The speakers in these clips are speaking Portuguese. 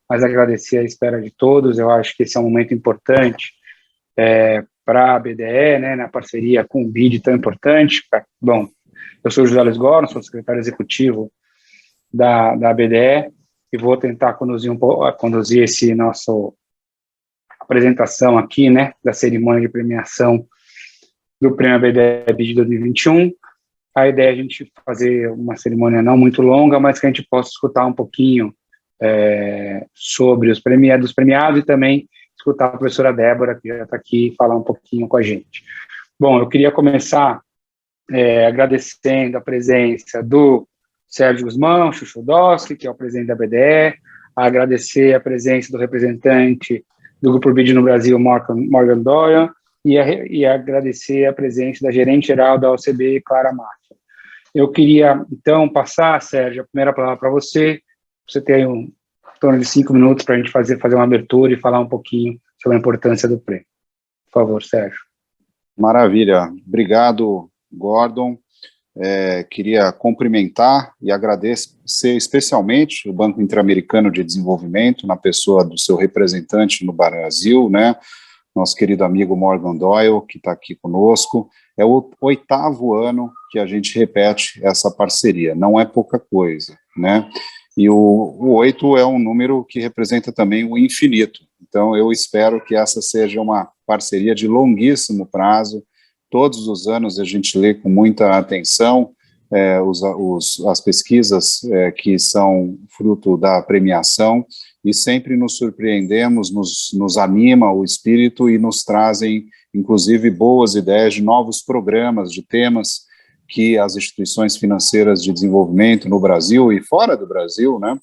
mas agradecer a espera de todos. Eu acho que esse é um momento importante para a BDE, né, na parceria com o BID tão importante. Bom, eu sou o José Luiz Gordon, sou secretário executivo da BDE e vou tentar conduzir esse nosso apresentação aqui, né, da cerimônia de premiação do Prêmio BDE BID 2021. A ideia é a gente fazer uma cerimônia não muito longa, mas que a gente possa escutar um pouquinho sobre os premiados e também escutar a professora Débora, que já está aqui, e falar um pouquinho com a gente. Bom, eu queria começar agradecendo a presença do Sérgio Guzmão Chuchodowski, que é o presidente da BDE, agradecer a presença do representante do Grupo BID no Brasil, Morgan Doyle, e agradecer a presença da gerente-geral da OCB, Clara Máfia. Eu queria, então, passar, Sérgio, a primeira palavra para você ter aí em torno de 5 minutos para a gente fazer uma abertura e falar um pouquinho sobre a importância do prêmio. Por favor, Sérgio. Maravilha. Obrigado, Gordon. Queria cumprimentar e agradecer especialmente o Banco Interamericano de Desenvolvimento, na pessoa do seu representante no Brasil, né, nosso querido amigo Morgan Doyle, que está aqui conosco. É o 8º ano que a gente repete essa parceria, não é pouca coisa, né? E o 8 é um número que representa também o infinito. Então, eu espero que essa seja uma parceria de longuíssimo prazo. Todos os anos a gente lê com muita atenção as pesquisas que são fruto da premiação e sempre nos surpreendemos, nos anima o espírito e nos trazem, inclusive, boas ideias de novos programas, de temas que as instituições financeiras de desenvolvimento no Brasil e fora do Brasil, né,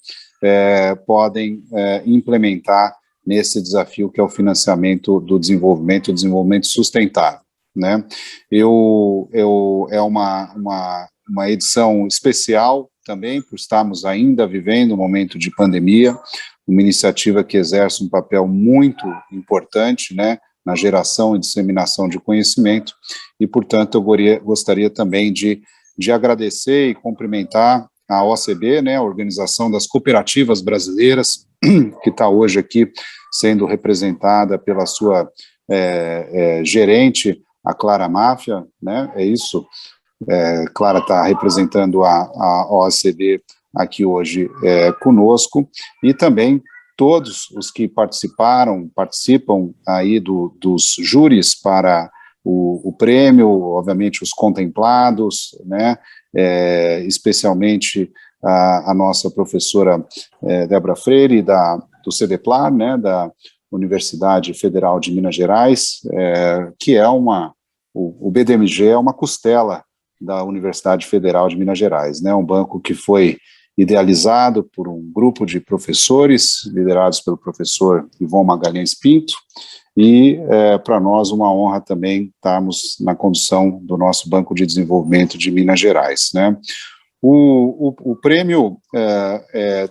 podem implementar nesse desafio que é o financiamento do desenvolvimento sustentável, né. É uma edição especial também, por estarmos ainda vivendo um momento de pandemia, uma iniciativa que exerce um papel muito importante, né, na geração e disseminação de conhecimento, e, portanto, eu gostaria também de agradecer e cumprimentar a OCB, né, a Organização das Cooperativas Brasileiras, que está hoje aqui sendo representada pela sua gerente, a Clara Máfia, né, é isso. Clara está representando a OCB aqui hoje conosco, e também todos os que participam aí dos júris para o prêmio, obviamente os contemplados, né, especialmente a nossa professora Débora Freire, do CDPLAR, né, da Universidade Federal de Minas Gerais, que é o BDMG é uma costela da Universidade Federal de Minas Gerais, né, um banco que foi idealizado por um grupo de professores, liderados pelo professor Ivon Magalhães Pinto, e para nós uma honra também estarmos na condução do nosso Banco de Desenvolvimento de Minas Gerais, né. O prêmio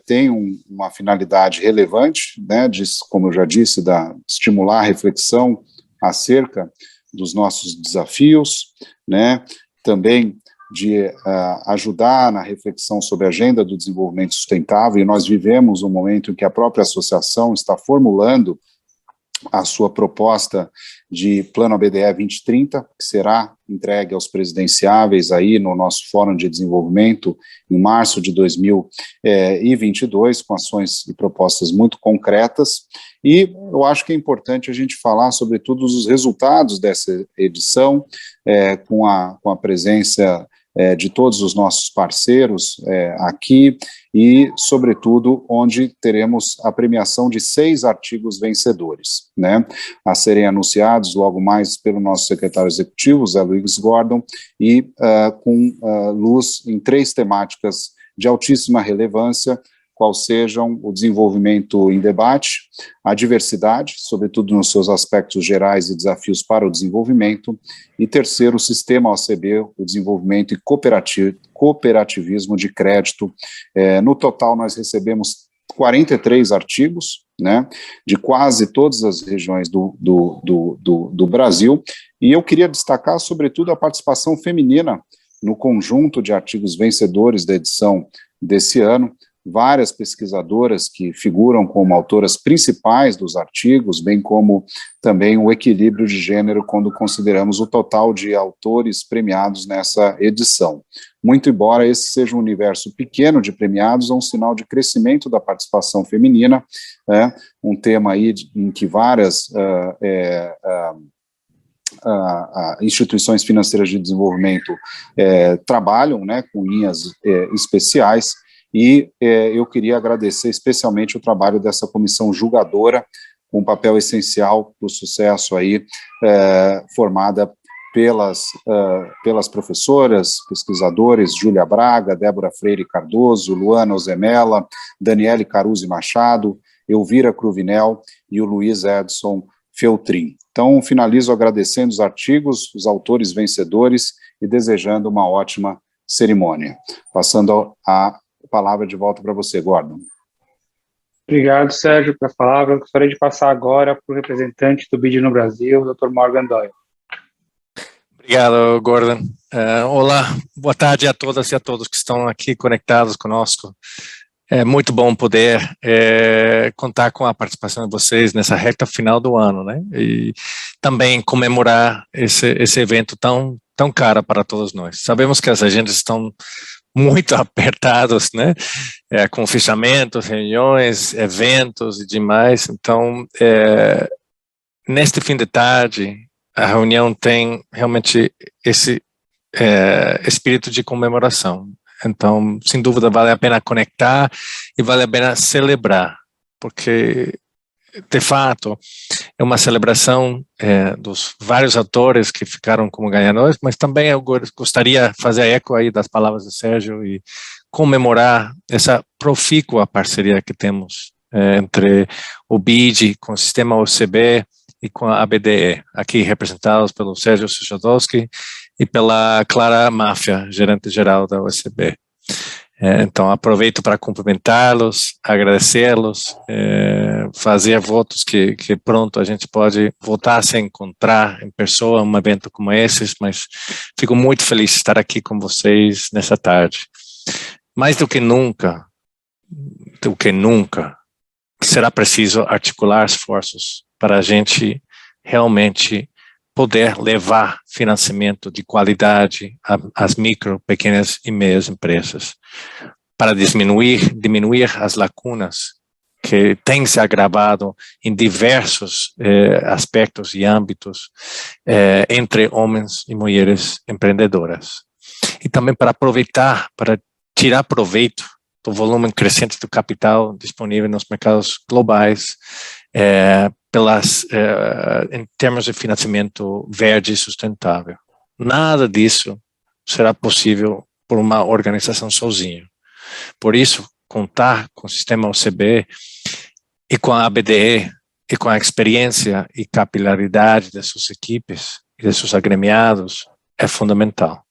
tem uma finalidade relevante, né, como eu já disse, estimular a reflexão acerca dos nossos desafios, né, também de ajudar na reflexão sobre a agenda do desenvolvimento sustentável, e nós vivemos um momento em que a própria associação está formulando a sua proposta de Plano ABDE 2030, que será entregue aos presidenciáveis aí no nosso Fórum de Desenvolvimento em março de 2022, com ações e propostas muito concretas, e eu acho que é importante a gente falar sobre todos os resultados dessa edição, com a presença de todos os nossos parceiros aqui, e, sobretudo, onde teremos a premiação de 6 artigos vencedores, né, a serem anunciados logo mais pelo nosso secretário executivo, Zé Luiz Gordon, e com luz em 3 temáticas de altíssima relevância, qual sejam o desenvolvimento em debate, a diversidade, sobretudo nos seus aspectos gerais e desafios para o desenvolvimento, e terceiro, o sistema OCB, o desenvolvimento e cooperativismo de crédito. No total, nós recebemos 43 artigos, né, de quase todas as regiões do Brasil, e eu queria destacar, sobretudo, a participação feminina no conjunto de artigos vencedores da edição desse ano, várias pesquisadoras que figuram como autoras principais dos artigos, bem como também o equilíbrio de gênero quando consideramos o total de autores premiados nessa edição. Muito embora esse seja um universo pequeno de premiados, é um sinal de crescimento da participação feminina, um tema aí em que várias instituições financeiras de desenvolvimento trabalham, né, com linhas especiais, e eu queria agradecer especialmente o trabalho dessa comissão julgadora, com um papel essencial para o sucesso aí, formada pelas professoras, pesquisadores, Júlia Braga, Débora Freire Cardoso, Luana Ozemela, Daniele Caruzi Machado, Elvira Cruvinel e o Luiz Edson Feltrin. Então, finalizo agradecendo os artigos, os autores vencedores e desejando uma ótima cerimônia. Passando a palavra de volta para você, Gordon. Obrigado, Sérgio, pela palavra. Eu gostaria de passar agora para o representante do BID no Brasil, o Dr. Morgan Doyle. Obrigado, Gordon. Olá, boa tarde a todas e a todos que estão aqui conectados conosco. É muito bom poder contar com a participação de vocês nessa reta final do ano, né? E também comemorar esse evento tão caro para todos nós. Sabemos que as agendas estão muito apertadas, né? Com fechamentos, reuniões, eventos e demais. Então, neste fim de tarde, a reunião tem realmente esse espírito de comemoração. Então, sem dúvida, vale a pena conectar e vale a pena celebrar, porque, de fato, é uma celebração dos vários atores que ficaram como ganhadores, mas também eu gostaria de fazer eco aí das palavras do Sérgio e comemorar essa profícua parceria que temos entre o BID com o sistema OCB e com a ABDE, aqui representados pelo Sérgio Suchodowski e pela Clara Máfia, gerente-geral da OCB. Então, aproveito para cumprimentá-los, agradecê-los, fazer votos que pronto a gente pode voltar a se encontrar em pessoa, um evento como esse, mas fico muito feliz de estar aqui com vocês nessa tarde. Mais do que nunca, será preciso articular esforços para a gente realmente poder levar financiamento de qualidade às micro, pequenas e médias empresas, para diminuir as lacunas que têm se agravado em diversos aspectos e âmbitos entre homens e mulheres empreendedoras. E também para aproveitar, para tirar proveito do volume crescente do capital disponível nos mercados globais, em termos de financiamento verde e sustentável. Nada disso será possível por uma organização sozinha. Por isso, contar com o sistema OCB e com a ABDE e com a experiência e capilaridade das suas equipes e dos seus agremiados é fundamental.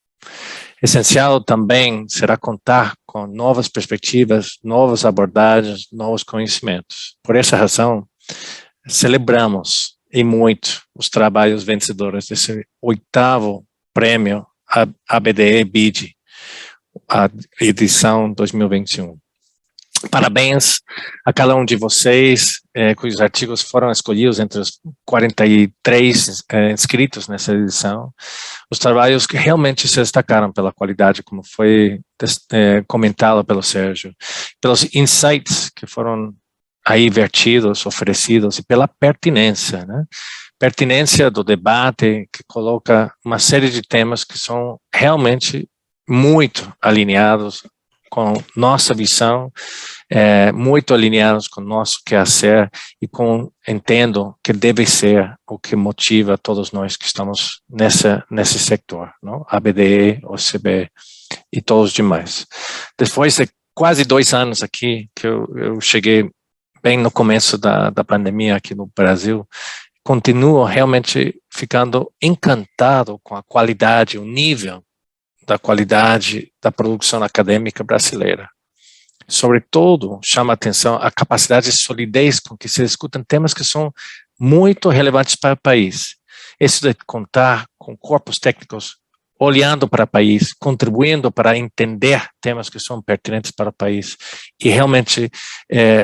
Essencial também será contar com novas perspectivas, novas abordagens, novos conhecimentos. Por essa razão, celebramos e muito os trabalhos vencedores desse 8º prêmio ABDE BID, a edição 2021. Parabéns a cada um de vocês, cujos artigos foram escolhidos entre os 43 inscritos nessa edição. Os trabalhos que realmente se destacaram pela qualidade, como foi comentado pelo Sérgio, pelos insights que foram aí vertidos, oferecidos, e pela pertinência, né? Pertinência do debate, que coloca uma série de temas que são realmente muito alinhados com nossa visão, muito alinhados com o nosso quehacer e entendo que deve ser o que motiva todos nós que estamos nesse sector, não? ABDE, OCB e todos os demais. Depois de quase 2 anos aqui, que eu cheguei bem no começo da pandemia aqui no Brasil, continuo realmente ficando encantado com a qualidade, o nível da qualidade da produção acadêmica brasileira. Sobretudo, chama a atenção a capacidade de solidez com que se discutem temas que são muito relevantes para o país. Isso de contar com corpos técnicos olhando para o país, contribuindo para entender temas que são pertinentes para o país e realmente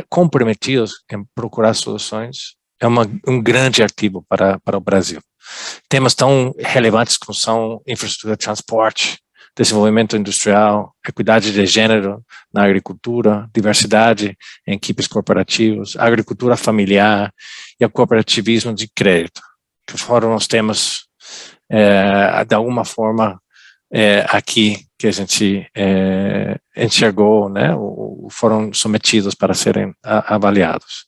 comprometidos em procurar soluções, é um grande ativo para o Brasil. Temas tão relevantes como são infraestrutura de transporte, desenvolvimento industrial, equidade de gênero na agricultura, diversidade em equipes corporativas, agricultura familiar e o cooperativismo de crédito, que foram os temas, de alguma forma, aqui que a gente enxergou, né, foram submetidos para serem avaliados.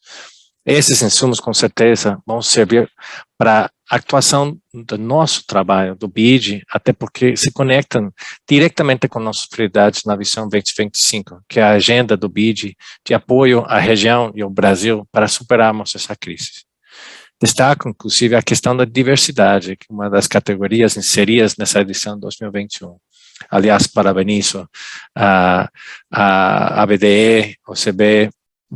Esses insumos, com certeza, vão servir para a atuação do nosso trabalho, do BID, até porque se conectam diretamente com nossas prioridades na Visão 2025, que é a agenda do BID de apoio à região e ao Brasil para superarmos essa crise. Destaco, inclusive, a questão da diversidade, que é uma das categorias inseridas nessa edição 2021. Aliás, parabenizo a BDE, o CB,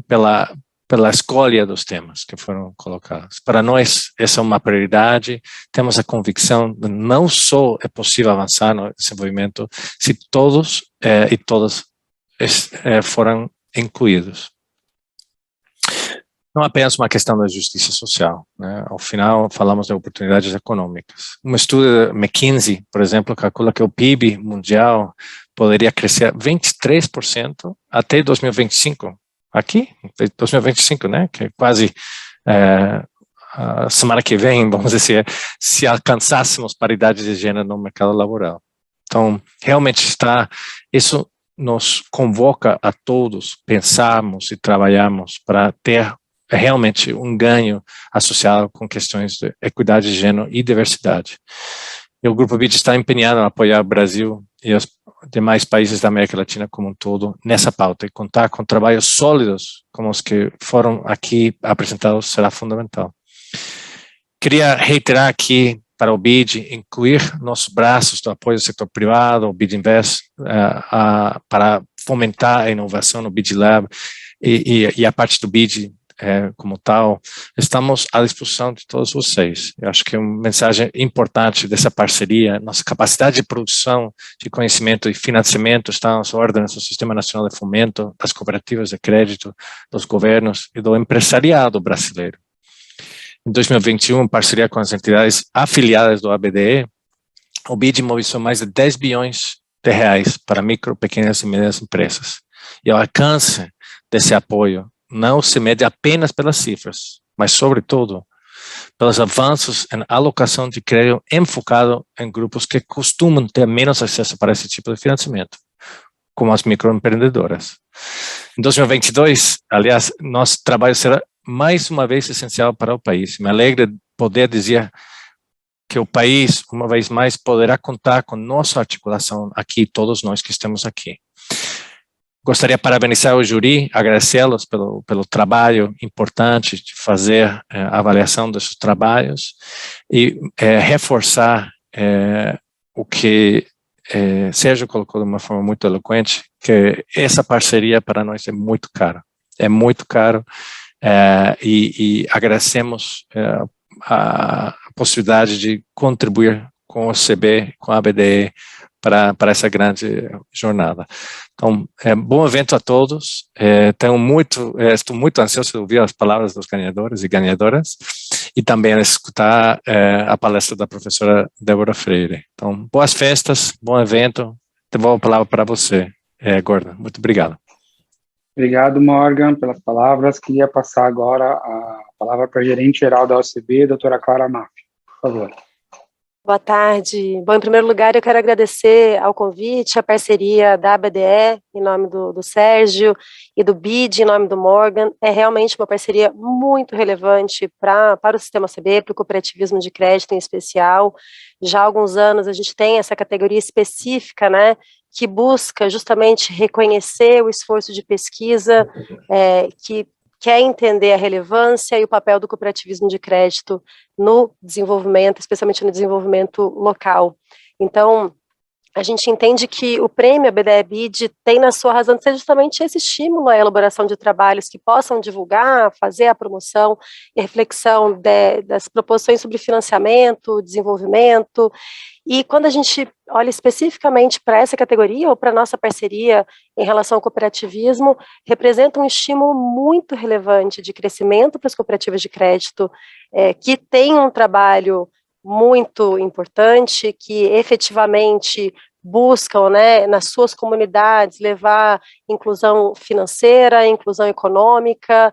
pela escolha dos temas que foram colocados. Para nós, essa é uma prioridade. Temos a convicção de não só é possível avançar no desenvolvimento se todos e todas forem incluídos. Não apenas uma questão da justiça social, né? Ao final, falamos de oportunidades econômicas. Um estudo da McKinsey, por exemplo, calcula que o PIB mundial poderia crescer 23% até 2025. Aqui, 2025, né, que é quase a semana que vem, vamos dizer, se alcançássemos paridade de gênero no mercado laboral. Então, realmente isso nos convoca a todos pensarmos e trabalharmos para ter realmente um ganho associado com questões de equidade de gênero e diversidade. E o Grupo BID está empenhado em apoiar o Brasil e os demais países da América Latina como um todo nessa pauta, e contar com trabalhos sólidos como os que foram aqui apresentados será fundamental. Queria reiterar aqui para o BID incluir nossos braços do apoio do setor privado, o BID Invest, para fomentar a inovação no BID Lab e a parte do BID como tal, estamos à disposição de todos vocês. Eu acho que é uma mensagem importante dessa parceria. Nossa capacidade de produção de conhecimento e financiamento está às ordens do Sistema Nacional de Fomento, das cooperativas de crédito, dos governos e do empresariado brasileiro. Em 2021, em parceria com as entidades afiliadas do ABDE, o BID mobilizou mais de 10 bilhões de reais para micro, pequenas e médias empresas. E o alcance desse apoio não se mede apenas pelas cifras, mas, sobretudo, pelos avanços em alocação de crédito enfocado em grupos que costumam ter menos acesso para esse tipo de financiamento, como as microempreendedoras. Em 2022, aliás, nosso trabalho será mais uma vez essencial para o país. Me alegra poder dizer que o país, uma vez mais, poderá contar com nossa articulação aqui, todos nós que estamos aqui. Gostaria de parabenizar o júri, agradecê-los pelo trabalho importante de fazer a avaliação desses trabalhos e reforçar o que Sérgio colocou de uma forma muito eloquente, que essa parceria para nós é muito caro. É muito caro e agradecemos a possibilidade de contribuir com o CB, com a ABDE, para essa grande jornada. Então, bom evento a todos. Estou muito ansioso de ouvir as palavras dos ganhadores e ganhadoras e também escutar a palestra da professora Débora Freire. Então, boas festas, bom evento. Devolvo a palavra para você, Gordon. Muito obrigado. Obrigado, Morgan, pelas palavras. Queria passar agora a palavra para a gerente-geral da OCB, doutora Clara Maff. Por favor. Boa tarde. Bom, em primeiro lugar, eu quero agradecer ao convite, a parceria da ABDE, em nome do Sérgio, e do BID, em nome do Morgan. É realmente uma parceria muito relevante para o sistema OCB, para o cooperativismo de crédito em especial. Já há alguns anos a gente tem essa categoria específica, né, que busca justamente reconhecer o esforço de pesquisa, que quer entender a relevância e o papel do cooperativismo de crédito no desenvolvimento, especialmente no desenvolvimento local. Então, a gente entende que o prêmio ABDE-BID tem na sua razão de ser justamente esse estímulo à elaboração de trabalhos que possam divulgar, fazer a promoção e a reflexão das proposições sobre financiamento, desenvolvimento. E quando a gente olha especificamente para essa categoria ou para a nossa parceria em relação ao cooperativismo, representa um estímulo muito relevante de crescimento para as cooperativas de crédito, que tem um trabalho muito importante, que efetivamente buscam, né, nas suas comunidades, levar inclusão financeira, inclusão econômica,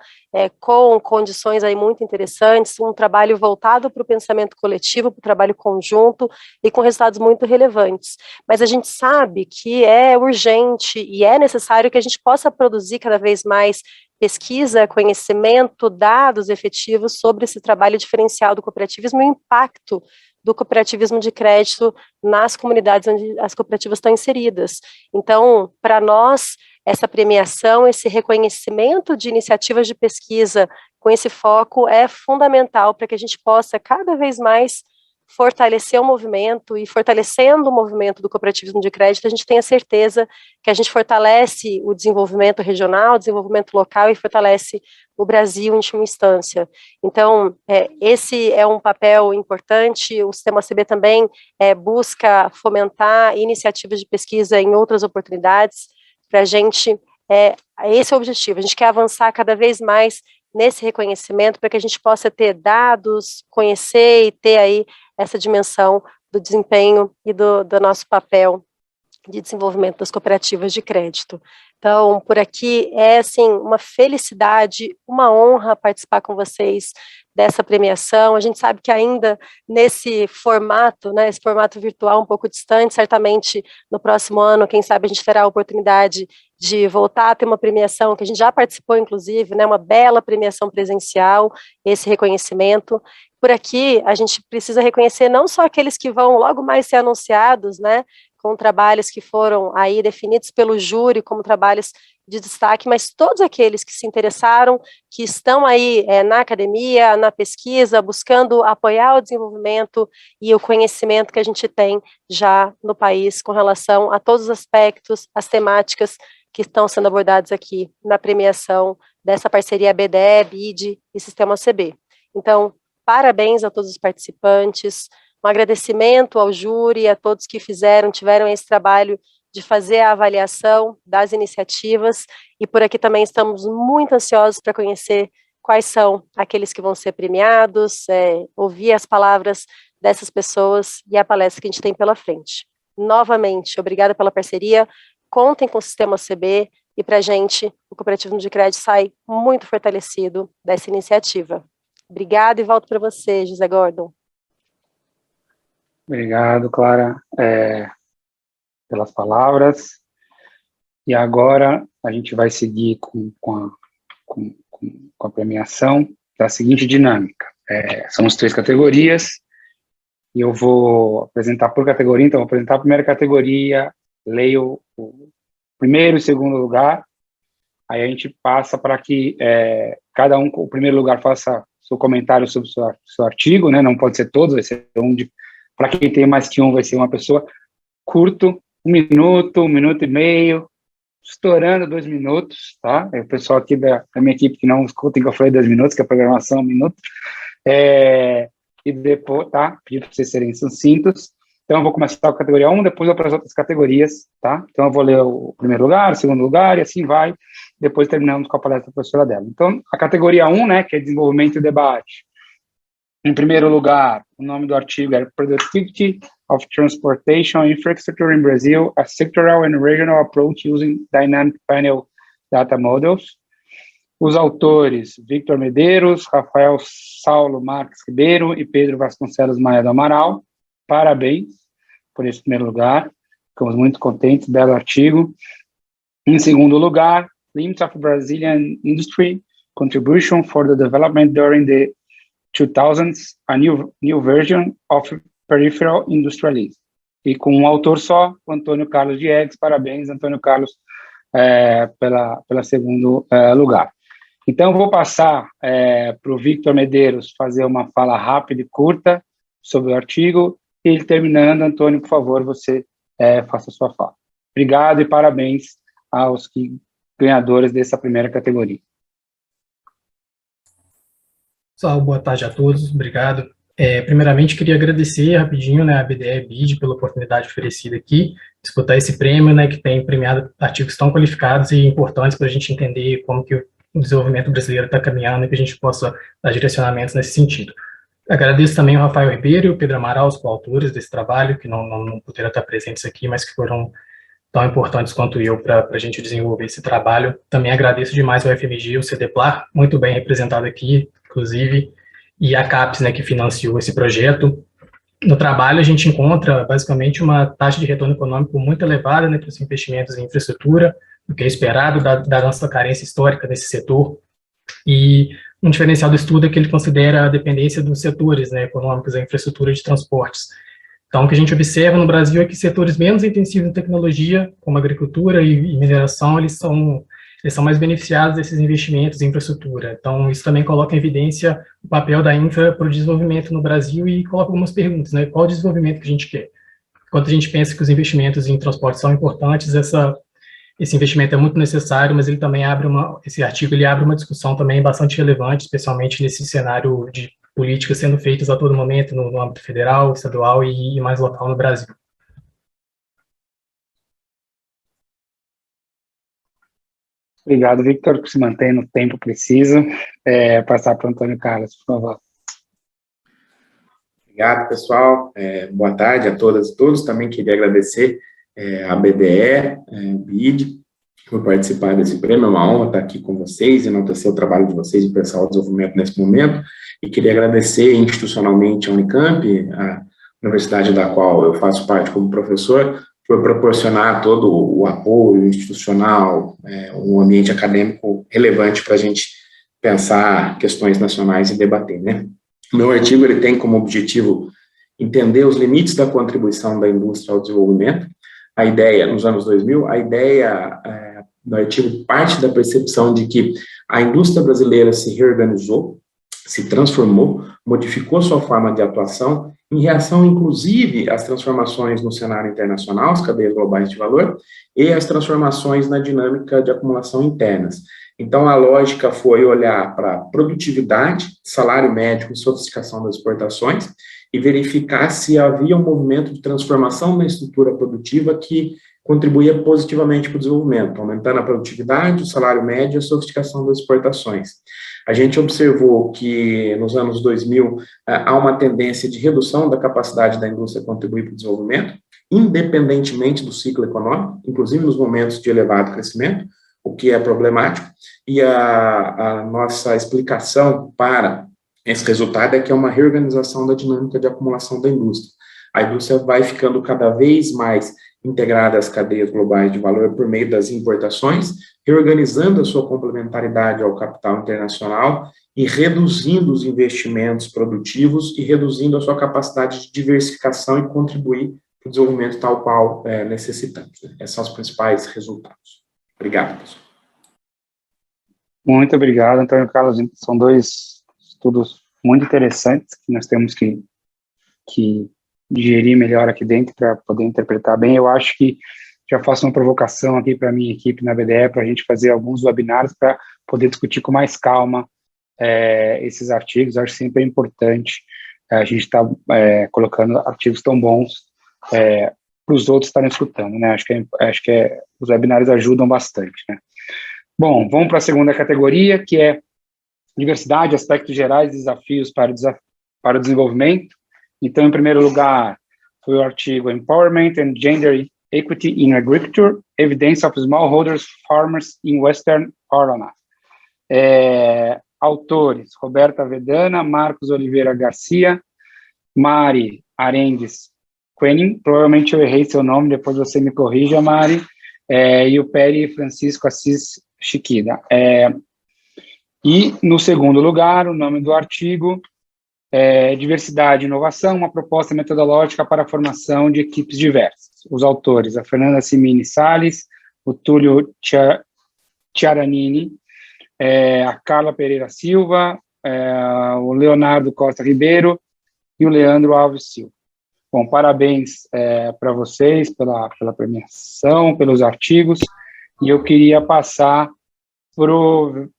com condições aí muito interessantes, um trabalho voltado para o pensamento coletivo, para o trabalho conjunto, e com resultados muito relevantes. Mas a gente sabe que é urgente e é necessário que a gente possa produzir cada vez mais pesquisa, conhecimento, dados efetivos sobre esse trabalho diferencial do cooperativismo e o impacto do cooperativismo de crédito nas comunidades onde as cooperativas estão inseridas. Então, para nós, essa premiação, esse reconhecimento de iniciativas de pesquisa com esse foco é fundamental para que a gente possa cada vez mais fortalecer o movimento, e fortalecendo o movimento do cooperativismo de crédito, a gente tem a certeza que a gente fortalece o desenvolvimento regional, o desenvolvimento local, e fortalece o Brasil em última instância. Então, esse é um papel importante. O Sistema OCB também busca fomentar iniciativas de pesquisa em outras oportunidades. Para a gente, esse é o objetivo, a gente quer avançar cada vez mais nesse reconhecimento, para que a gente possa ter dados, conhecer e ter aí essa dimensão do desempenho e do nosso papel de desenvolvimento das cooperativas de crédito. Então, por aqui é, assim, uma felicidade, uma honra participar com vocês dessa premiação. A gente sabe que ainda nesse formato, né, esse formato virtual um pouco distante, certamente no próximo ano, quem sabe a gente terá a oportunidade de voltar a ter uma premiação, que a gente já participou, inclusive, né, uma bela premiação presencial, esse reconhecimento. Por aqui, a gente precisa reconhecer não só aqueles que vão logo mais ser anunciados, né, com trabalhos que foram aí definidos pelo júri como trabalhos de destaque, mas todos aqueles que se interessaram, que estão aí na academia, na pesquisa, buscando apoiar o desenvolvimento e o conhecimento que a gente tem já no país com relação a todos os aspectos, as temáticas que estão sendo abordadas aqui na premiação dessa parceria BDE, BID e Sistema OCB. Então, parabéns a todos os participantes, um agradecimento ao júri, a todos que tiveram esse trabalho de fazer a avaliação das iniciativas, e por aqui também estamos muito ansiosos para conhecer quais são aqueles que vão ser premiados, ouvir as palavras dessas pessoas e a palestra que a gente tem pela frente. Novamente, obrigada pela parceria, contem com o Sistema OCB, e para a gente, o Cooperativismo de Crédito sai muito fortalecido dessa iniciativa. Obrigada e volto para você, José Gordon. Obrigado, Clara, pelas palavras. E agora a gente vai seguir com a premiação da seguinte dinâmica. São as 3 categorias, e eu vou apresentar por categoria. Então, vou apresentar a primeira categoria, leio o primeiro e segundo lugar, aí a gente passa para que cada um, o primeiro lugar, faça seu comentário sobre o seu artigo, né? Não pode ser todos, vai ser para quem tem mais que um, vai ser uma pessoa, curto, 1 minuto e meio, estourando 2 minutos, tá? O pessoal aqui da minha equipe que não escuta que eu falei 2 minutos, que a programação é 1 minuto, e depois, tá? Pedir para vocês serem sucintos. Então, eu vou começar com a categoria 1, depois eu vou para as outras categorias, tá? Então, eu vou ler o primeiro lugar, o segundo lugar, e assim vai, depois terminamos com a palestra da professora dela. Então, a categoria 1, né, que é desenvolvimento e debate. Em primeiro lugar, o nome do artigo é Productivity of Transportation Infrastructure in Brazil, a Sectoral and Regional Approach Using Dynamic Panel Data Models. Os autores, Victor Medeiros, Rafael Saulo Marques Ribeiro e Pedro Vasconcelos Maia do Amaral. Parabéns por esse primeiro lugar, ficamos muito contentes, belo artigo. Em segundo lugar, Limits of Brazilian Industry, Contribution for the Development During the 2000s, a new version of Peripheral Industrialism. E com um autor só, o Antônio Carlos Diegues. Parabéns, Antônio Carlos, pela segundo lugar. Então, eu vou passar para o Victor Medeiros fazer uma fala rápida e curta sobre o artigo, e ele terminando, Antônio, por favor, você faça a sua fala. Obrigado e parabéns aos ganhadores dessa primeira categoria. Pessoal, boa tarde a todos, obrigado. Primeiramente, queria agradecer rapidinho, né, a BDE BID pela oportunidade oferecida aqui, disputar esse prêmio, né, que tem premiado artigos tão qualificados e importantes para a gente entender como que o desenvolvimento brasileiro está caminhando e que a gente possa dar direcionamentos nesse sentido. Agradeço também ao Rafael Ribeiro e o Pedro Amaral, os coautores desse trabalho, que não puderam estar presentes aqui, mas que foram tão importantes quanto eu para a gente desenvolver esse trabalho. Também agradeço demais ao FMG, o CDPLAR, muito bem representado aqui, inclusive, e a CAPES, né, que financiou esse projeto. No trabalho, a gente encontra, basicamente, uma taxa de retorno econômico muito elevada, né, para os investimentos em infraestrutura, o que é esperado da nossa carência histórica nesse setor. E um diferencial do estudo é que ele considera a dependência dos setores, né, econômicos, a infraestrutura de transportes. Então, o que a gente observa no Brasil é que setores menos intensivos em tecnologia, como agricultura e mineração, eles são mais beneficiados desses investimentos em infraestrutura. Então, isso também coloca em evidência o papel da infra para o desenvolvimento no Brasil e coloca algumas perguntas, né? Qual o desenvolvimento que a gente quer? Enquanto a gente pensa que os investimentos em transporte são importantes, esse investimento é muito necessário, mas ele também esse artigo ele abre uma discussão também bastante relevante, especialmente nesse cenário de políticas sendo feitas a todo momento no âmbito federal, estadual e mais local no Brasil. Obrigado, Victor, por se manter no tempo preciso. Passar para o Antônio Carlos, por favor. Obrigado, pessoal. Boa tarde a todas e todos. Também queria agradecer a BDE, BID, por participar desse prêmio. É uma honra estar aqui com vocês e enaltecer o trabalho de vocês e pensar o desenvolvimento nesse momento. E queria agradecer institucionalmente a Unicamp, a universidade da qual eu faço parte como professor, por proporcionar todo o apoio institucional, um ambiente acadêmico relevante para a gente pensar questões nacionais e debater, né? O meu artigo ele tem como objetivo entender os limites da contribuição da indústria ao desenvolvimento. A ideia, nos anos 2000, do artigo parte da percepção de que a indústria brasileira se reorganizou, se transformou, modificou sua forma de atuação, em reação, inclusive, às transformações no cenário internacional, as cadeias globais de valor, e às transformações na dinâmica de acumulação internas. Então, a lógica foi olhar para produtividade, salário médio e sofisticação das exportações, e verificar se havia um movimento de transformação na estrutura produtiva que contribuía positivamente para o desenvolvimento, aumentando a produtividade, o salário médio e a sofisticação das exportações. A gente observou que, nos anos 2000, há uma tendência de redução da capacidade da indústria contribuir para o desenvolvimento, independentemente do ciclo econômico, inclusive nos momentos de elevado crescimento, o que é problemático, e a nossa explicação para esse resultado é que é uma reorganização da dinâmica de acumulação da indústria. A indústria vai ficando cada vez mais integrada às cadeias globais de valor por meio das importações, reorganizando a sua complementaridade ao capital internacional e reduzindo os investimentos produtivos e reduzindo a sua capacidade de diversificação e contribuir para o desenvolvimento tal qual necessitamos. Esses são os principais resultados. Obrigado, pessoal. Muito obrigado, Antônio Carlos. São dois estudos muito interessantes que nós temos que digerir melhor aqui dentro para poder interpretar bem. Eu acho que já faço uma provocação aqui para a minha equipe na BDE para a gente fazer alguns webinários para poder discutir com mais calma esses artigos. Eu acho sempre importante a gente estar colocando artigos tão bons para os outros estarem escutando, né? Acho que os webinários ajudam bastante, né? Bom, vamos para a segunda categoria, que é diversidade, aspectos gerais e desafios para o desenvolvimento. Então, em primeiro lugar, foi o artigo Empowerment and Gender Equity in Agriculture, Evidence of Smallholders Farmers in Western Paraná. Autores, Roberta Vedana, Marcos Oliveira Garcia, Mari Arendes Quenin, provavelmente eu errei seu nome, depois você me corrija, Mari, e o Peri Francisco Assis Chiquida. E, no segundo lugar, o nome do artigo Diversidade e Inovação, uma proposta metodológica para a formação de equipes diversas. Os autores, a Fernanda Simini Salles, o Túlio Tiaranini, a Carla Pereira Silva, o Leonardo Costa Ribeiro e o Leandro Alves Silva. Bom, parabéns para vocês pela premiação, pelos artigos, e eu queria passar para o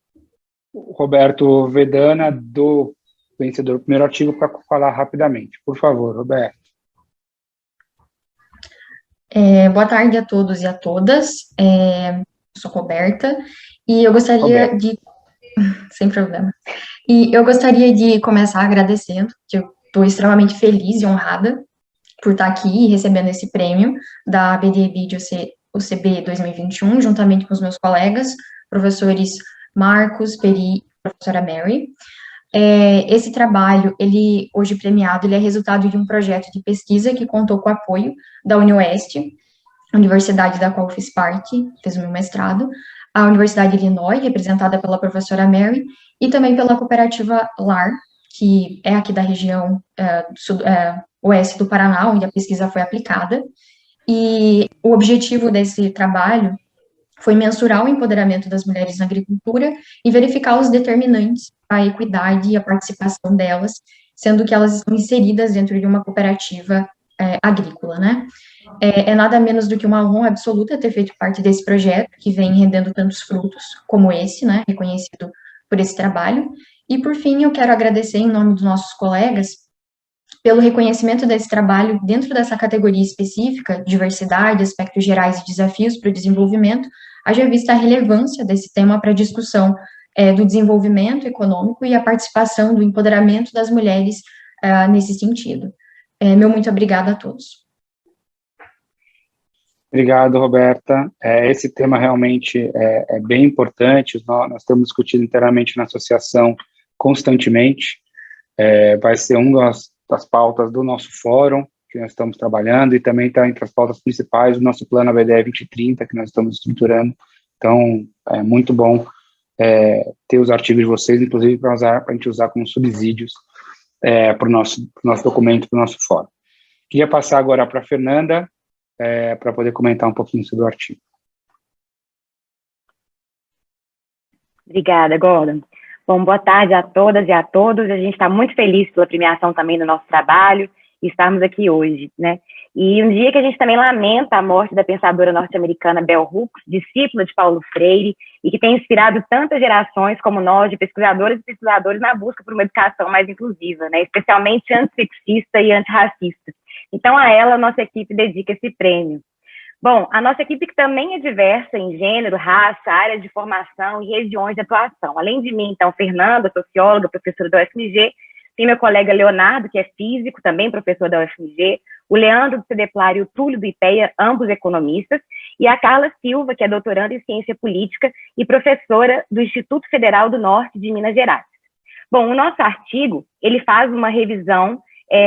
Roberto Vedana, do vencedor do primeiro artigo, para falar rapidamente. Por favor, Roberto. Boa tarde a todos e a todas. Eu sou Roberta, e eu gostaria de... Sem problema. E eu gostaria de começar agradecendo, que eu estou extremamente feliz e honrada por estar aqui e recebendo esse prêmio da BDE-BID UCB 2021, juntamente com os meus colegas, professores Marcos, Peri e professora Mary. Esse trabalho, ele hoje premiado, ele é resultado de um projeto de pesquisa que contou com o apoio da UniOeste, universidade da qual eu fiz parte, fiz o meu mestrado, a Universidade de Illinois, representada pela professora Mary, e também pela cooperativa LAR, que é aqui da região oeste do Paraná, onde a pesquisa foi aplicada. E o objetivo desse trabalho foi mensurar o empoderamento das mulheres na agricultura e verificar os determinantes para a equidade e a participação delas, sendo que elas estão inseridas dentro de uma cooperativa agrícola, né? É nada menos do que uma honra absoluta ter feito parte desse projeto, que vem rendendo tantos frutos como esse, né, reconhecido por esse trabalho. E, por fim, eu quero agradecer, em nome dos nossos colegas, pelo reconhecimento desse trabalho dentro dessa categoria específica, diversidade, aspectos gerais e desafios para o desenvolvimento, haja vista a relevância desse tema para a discussão do desenvolvimento econômico e a participação do empoderamento das mulheres nesse sentido. Meu muito obrigada a todos. Obrigado, Roberta. Esse tema realmente é bem importante, nós temos discutido internamente na associação constantemente, vai ser uma das pautas do nosso fórum, que nós estamos trabalhando, e também está entre as pautas principais do nosso plano ABDE 2030, que nós estamos estruturando. Então, é muito bom ter os artigos de vocês, inclusive para a gente usar como subsídios para o nosso documento, para o nosso fórum. Queria passar agora para a Fernanda, para poder comentar um pouquinho sobre o artigo. Obrigada, Gordon. Bom, boa tarde a todas e a todos. A gente está muito feliz pela premiação também do nosso trabalho e estarmos aqui hoje, né? E um dia que a gente também lamenta a morte da pensadora norte-americana Bell Hooks, discípula de Paulo Freire, e que tem inspirado tantas gerações como nós, de pesquisadoras e pesquisadores, na busca por uma educação mais inclusiva, né? Especialmente antissexista e antirracista. Então, a ela, a nossa equipe dedica esse prêmio. Bom, a nossa equipe que também é diversa em gênero, raça, área de formação e regiões de atuação. Além de mim, então, Fernanda, socióloga, professora da UFMG, tem meu colega Leonardo, que é físico, também professor da UFMG, o Leandro do CDPLAR e o Túlio do IPEA, ambos economistas, e a Carla Silva, que é doutoranda em ciência política e professora do Instituto Federal do Norte de Minas Gerais. Bom, o nosso artigo, ele faz uma revisão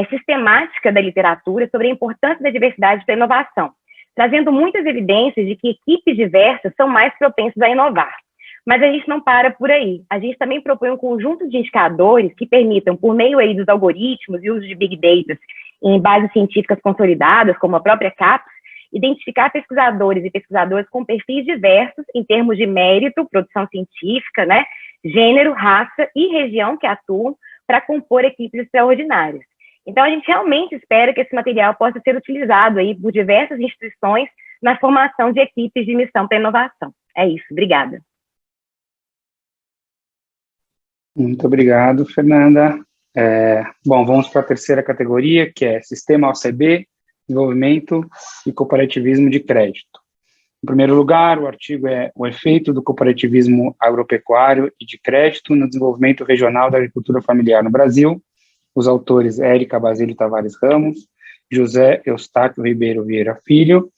sistemática da literatura sobre a importância da diversidade para a inovação, trazendo muitas evidências de que equipes diversas são mais propensas a inovar. Mas a gente não para por aí. A gente também propõe um conjunto de indicadores que permitam, por meio aí dos algoritmos e uso de Big Data em bases científicas consolidadas, como a própria CAPES, identificar pesquisadores e pesquisadoras com perfis diversos em termos de mérito, produção científica, né, gênero, raça e região que atuam para compor equipes extraordinárias. Então, a gente realmente espera que esse material possa ser utilizado aí por diversas instituições na formação de equipes de missão para inovação. É isso, obrigada. Muito obrigado, Fernanda. Bom, vamos para a terceira categoria, que é Sistema OCB, Desenvolvimento e Cooperativismo de Crédito. Em primeiro lugar, o artigo é o efeito do cooperativismo agropecuário e de crédito no desenvolvimento regional da agricultura familiar no Brasil. Os autores Érica Basílio Tavares Ramos, José Eustáquio Ribeiro Vieira Filho.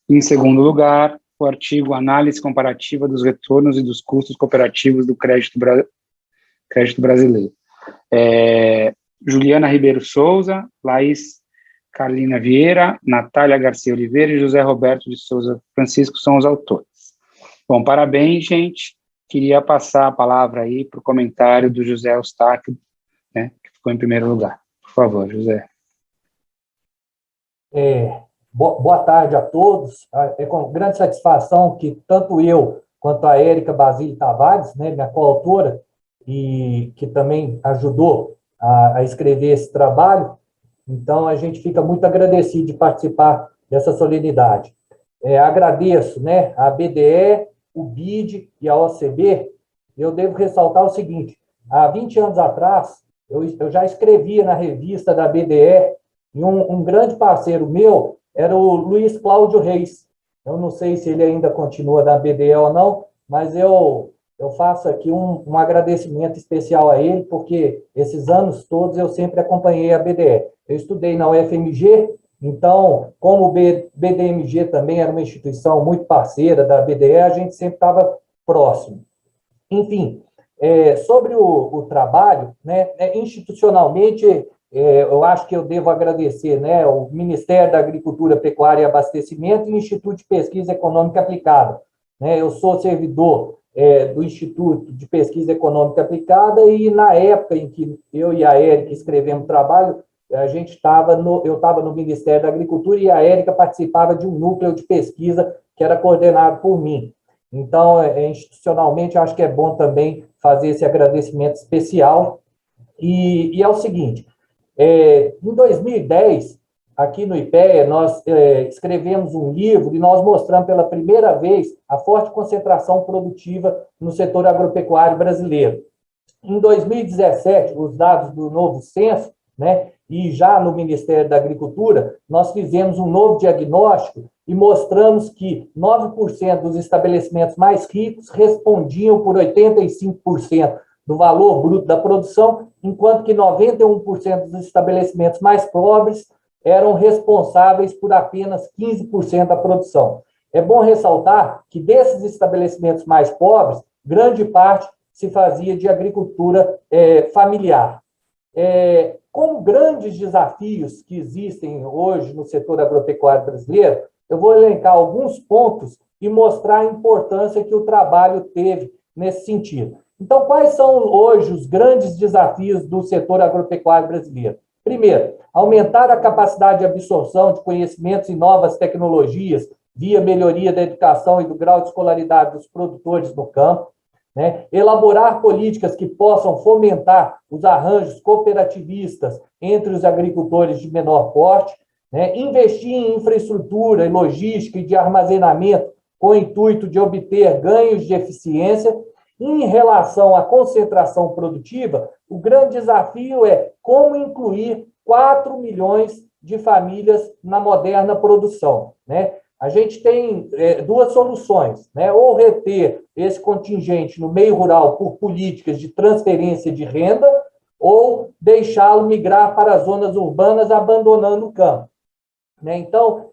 Em segundo lugar, o artigo Análise Comparativa dos Retornos e dos Custos Cooperativos do Crédito Brasileiro. Juliana Ribeiro Souza, Laís Carlina Vieira, Natália Garcia Oliveira e José Roberto de Souza Francisco são os autores. Bom, parabéns, gente. Queria passar a palavra aí para o comentário do José Eustáquio, né, que ficou em primeiro lugar. Por favor, José. Boa tarde a todos. É com grande satisfação que tanto eu quanto a Érica Basílio Tavares, né, minha coautora, e que também ajudou a escrever esse trabalho, Então, a gente fica muito agradecido de participar dessa solenidade. Agradeço, né, a BDE, o BID e a OCB. Eu devo ressaltar o seguinte: há 20 anos atrás, eu já escrevia na revista da BDE, e um grande parceiro meu era o Luiz Cláudio Reis. Eu não sei se ele ainda continua na BDE ou não, mas eu faço aqui um agradecimento especial a ele, porque esses anos todos eu sempre acompanhei a BDE. Eu estudei na UFMG, então, como o BDMG também era uma instituição muito parceira da BDE, a gente sempre estava próximo. Enfim, sobre o trabalho, né, institucionalmente, eu acho que eu devo agradecer, né, o Ministério da Agricultura, Pecuária e Abastecimento e o Instituto de Pesquisa Econômica Aplicada. Né, eu sou servidor do Instituto de Pesquisa Econômica Aplicada e, na época em que eu e a Érica escrevemos o trabalho, eu estava no Ministério da Agricultura e a Érica participava de um núcleo de pesquisa que era coordenado por mim. Então, institucionalmente, acho que é bom também fazer esse agradecimento especial. E é o seguinte, em 2010, aqui no IPEA, nós escrevemos um livro e nós mostramos pela primeira vez a forte concentração produtiva no setor agropecuário brasileiro. Em 2017, os dados do novo censo, né, e já no Ministério da Agricultura, nós fizemos um novo diagnóstico e mostramos que 9% dos estabelecimentos mais ricos respondiam por 85% do valor bruto da produção, enquanto que 91% dos estabelecimentos mais pobres eram responsáveis por apenas 15% da produção. É bom ressaltar que desses estabelecimentos mais pobres, grande parte se fazia de agricultura familiar. Como grandes desafios que existem hoje no setor agropecuário brasileiro, eu vou elencar alguns pontos e mostrar a importância que o trabalho teve nesse sentido. Então, quais são hoje os grandes desafios do setor agropecuário brasileiro? Primeiro, aumentar a capacidade de absorção de conhecimentos e novas tecnologias via melhoria da educação e do grau de escolaridade dos produtores no campo. Né? Elaborar políticas que possam fomentar os arranjos cooperativistas entre os agricultores de menor porte, né? Investir em infraestrutura, em logística e de armazenamento com o intuito de obter ganhos de eficiência. Em relação à concentração produtiva, o grande desafio é como incluir 4 milhões de famílias na moderna produção, né? A gente tem duas soluções, né? Ou reter esse contingente no meio rural por políticas de transferência de renda, ou deixá-lo migrar para as zonas urbanas, abandonando o campo. Né? Então,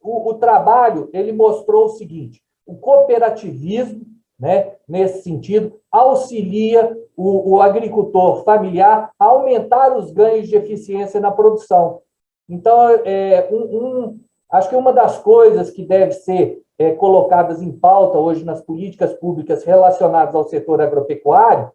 o trabalho ele mostrou o seguinte: o cooperativismo, né, nesse sentido, auxilia o agricultor familiar a aumentar os ganhos de eficiência na produção. Então, acho que uma das coisas que deve ser colocadas em pauta hoje nas políticas públicas relacionadas ao setor agropecuário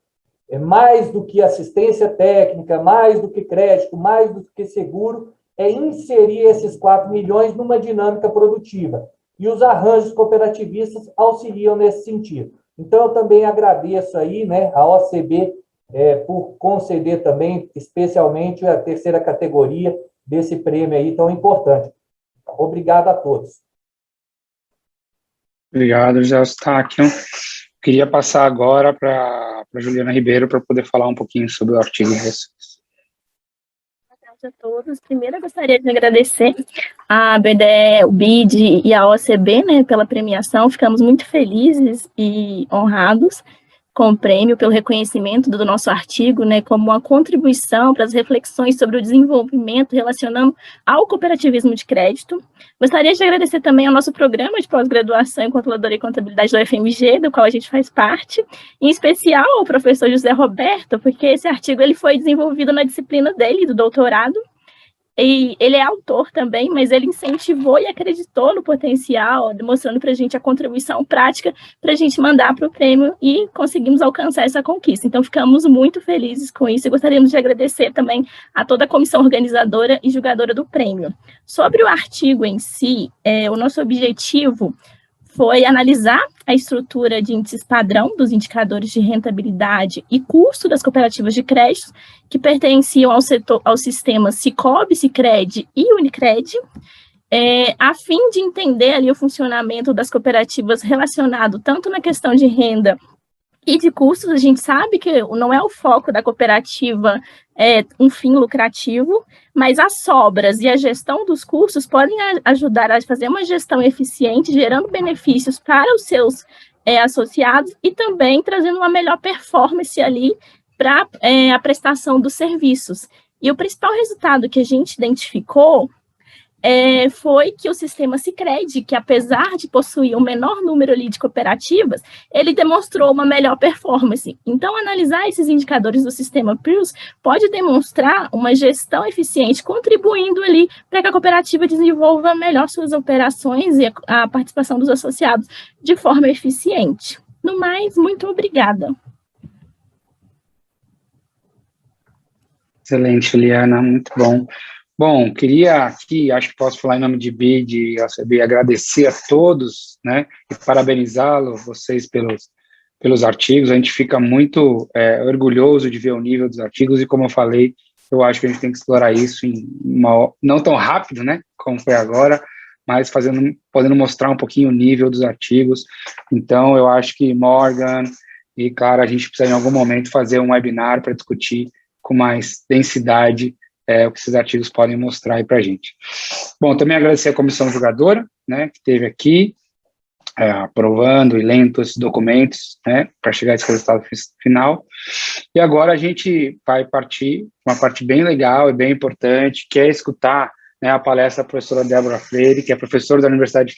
mais do que assistência técnica, mais do que crédito, mais do que seguro, é inserir esses 4 milhões numa dinâmica produtiva. E os arranjos cooperativistas auxiliam nesse sentido. Então, eu também agradeço aí, né, a OCB por conceder também, especialmente, a terceira categoria desse prêmio aí tão importante. Obrigado a todos. Obrigado, José Eustáquio. Queria passar agora para a Juliana Ribeiro para poder falar um pouquinho sobre o artigo de vocês. Boa tarde a todos. Primeiro, eu gostaria de agradecer a BDE, o BID e a OCB, né, pela premiação. Ficamos muito felizes e honrados com o prêmio, pelo reconhecimento do nosso artigo, né, como uma contribuição para as reflexões sobre o desenvolvimento relacionando ao cooperativismo de crédito. Gostaria de agradecer também ao nosso programa de pós-graduação em Controladoria e Contabilidade da UFMG, do qual a gente faz parte, em especial ao professor José Roberto, porque esse artigo ele foi desenvolvido na disciplina dele, do doutorado, e ele é autor também, mas ele incentivou e acreditou no potencial, demonstrando para a gente a contribuição prática para a gente mandar para o prêmio e conseguimos alcançar essa conquista. Então, ficamos muito felizes com isso e gostaríamos de agradecer também a toda a comissão organizadora e julgadora do prêmio. Sobre o artigo em si, o nosso objetivo foi analisar a estrutura de índices padrão dos indicadores de rentabilidade e custo das cooperativas de crédito que pertenciam ao sistema Sicob, Sicredi e Unicred, a fim de entender ali o funcionamento das cooperativas relacionado tanto na questão de renda e de custos. A gente sabe que não é o foco da cooperativa um fim lucrativo, mas as sobras e a gestão dos custos podem ajudar a fazer uma gestão eficiente, gerando benefícios para os seus associados e também trazendo uma melhor performance ali para a prestação dos serviços. E o principal resultado que a gente identificou foi que o sistema Sicredi, que apesar de possuir um menor número ali de cooperativas, ele demonstrou uma melhor performance. Então, analisar esses indicadores do sistema PRIUS pode demonstrar uma gestão eficiente, contribuindo ali para que a cooperativa desenvolva melhor suas operações e a participação dos associados de forma eficiente. No mais, muito obrigada. Excelente, Liana, muito bom. Bom, queria aqui, acho que posso falar em nome de BID e ACB, agradecer a todos, né, e vocês pelos artigos. A gente fica muito orgulhoso de ver o nível dos artigos e, como eu falei, eu acho que a gente tem que explorar isso não tão rápido, né, como foi agora, mas podendo mostrar um pouquinho o nível dos artigos. Então, eu acho que Morgan e, claro, a gente precisa em algum momento fazer um webinar para discutir com mais densidade o que esses artigos podem mostrar aí para a gente. Bom, também agradecer a comissão julgadora, né, que esteve aqui, aprovando e lendo esses documentos, né, para chegar a esse resultado final. E agora a gente vai partir uma parte bem legal e bem importante, que é escutar, né, a palestra da professora Débora Freire, que é professora da Universidade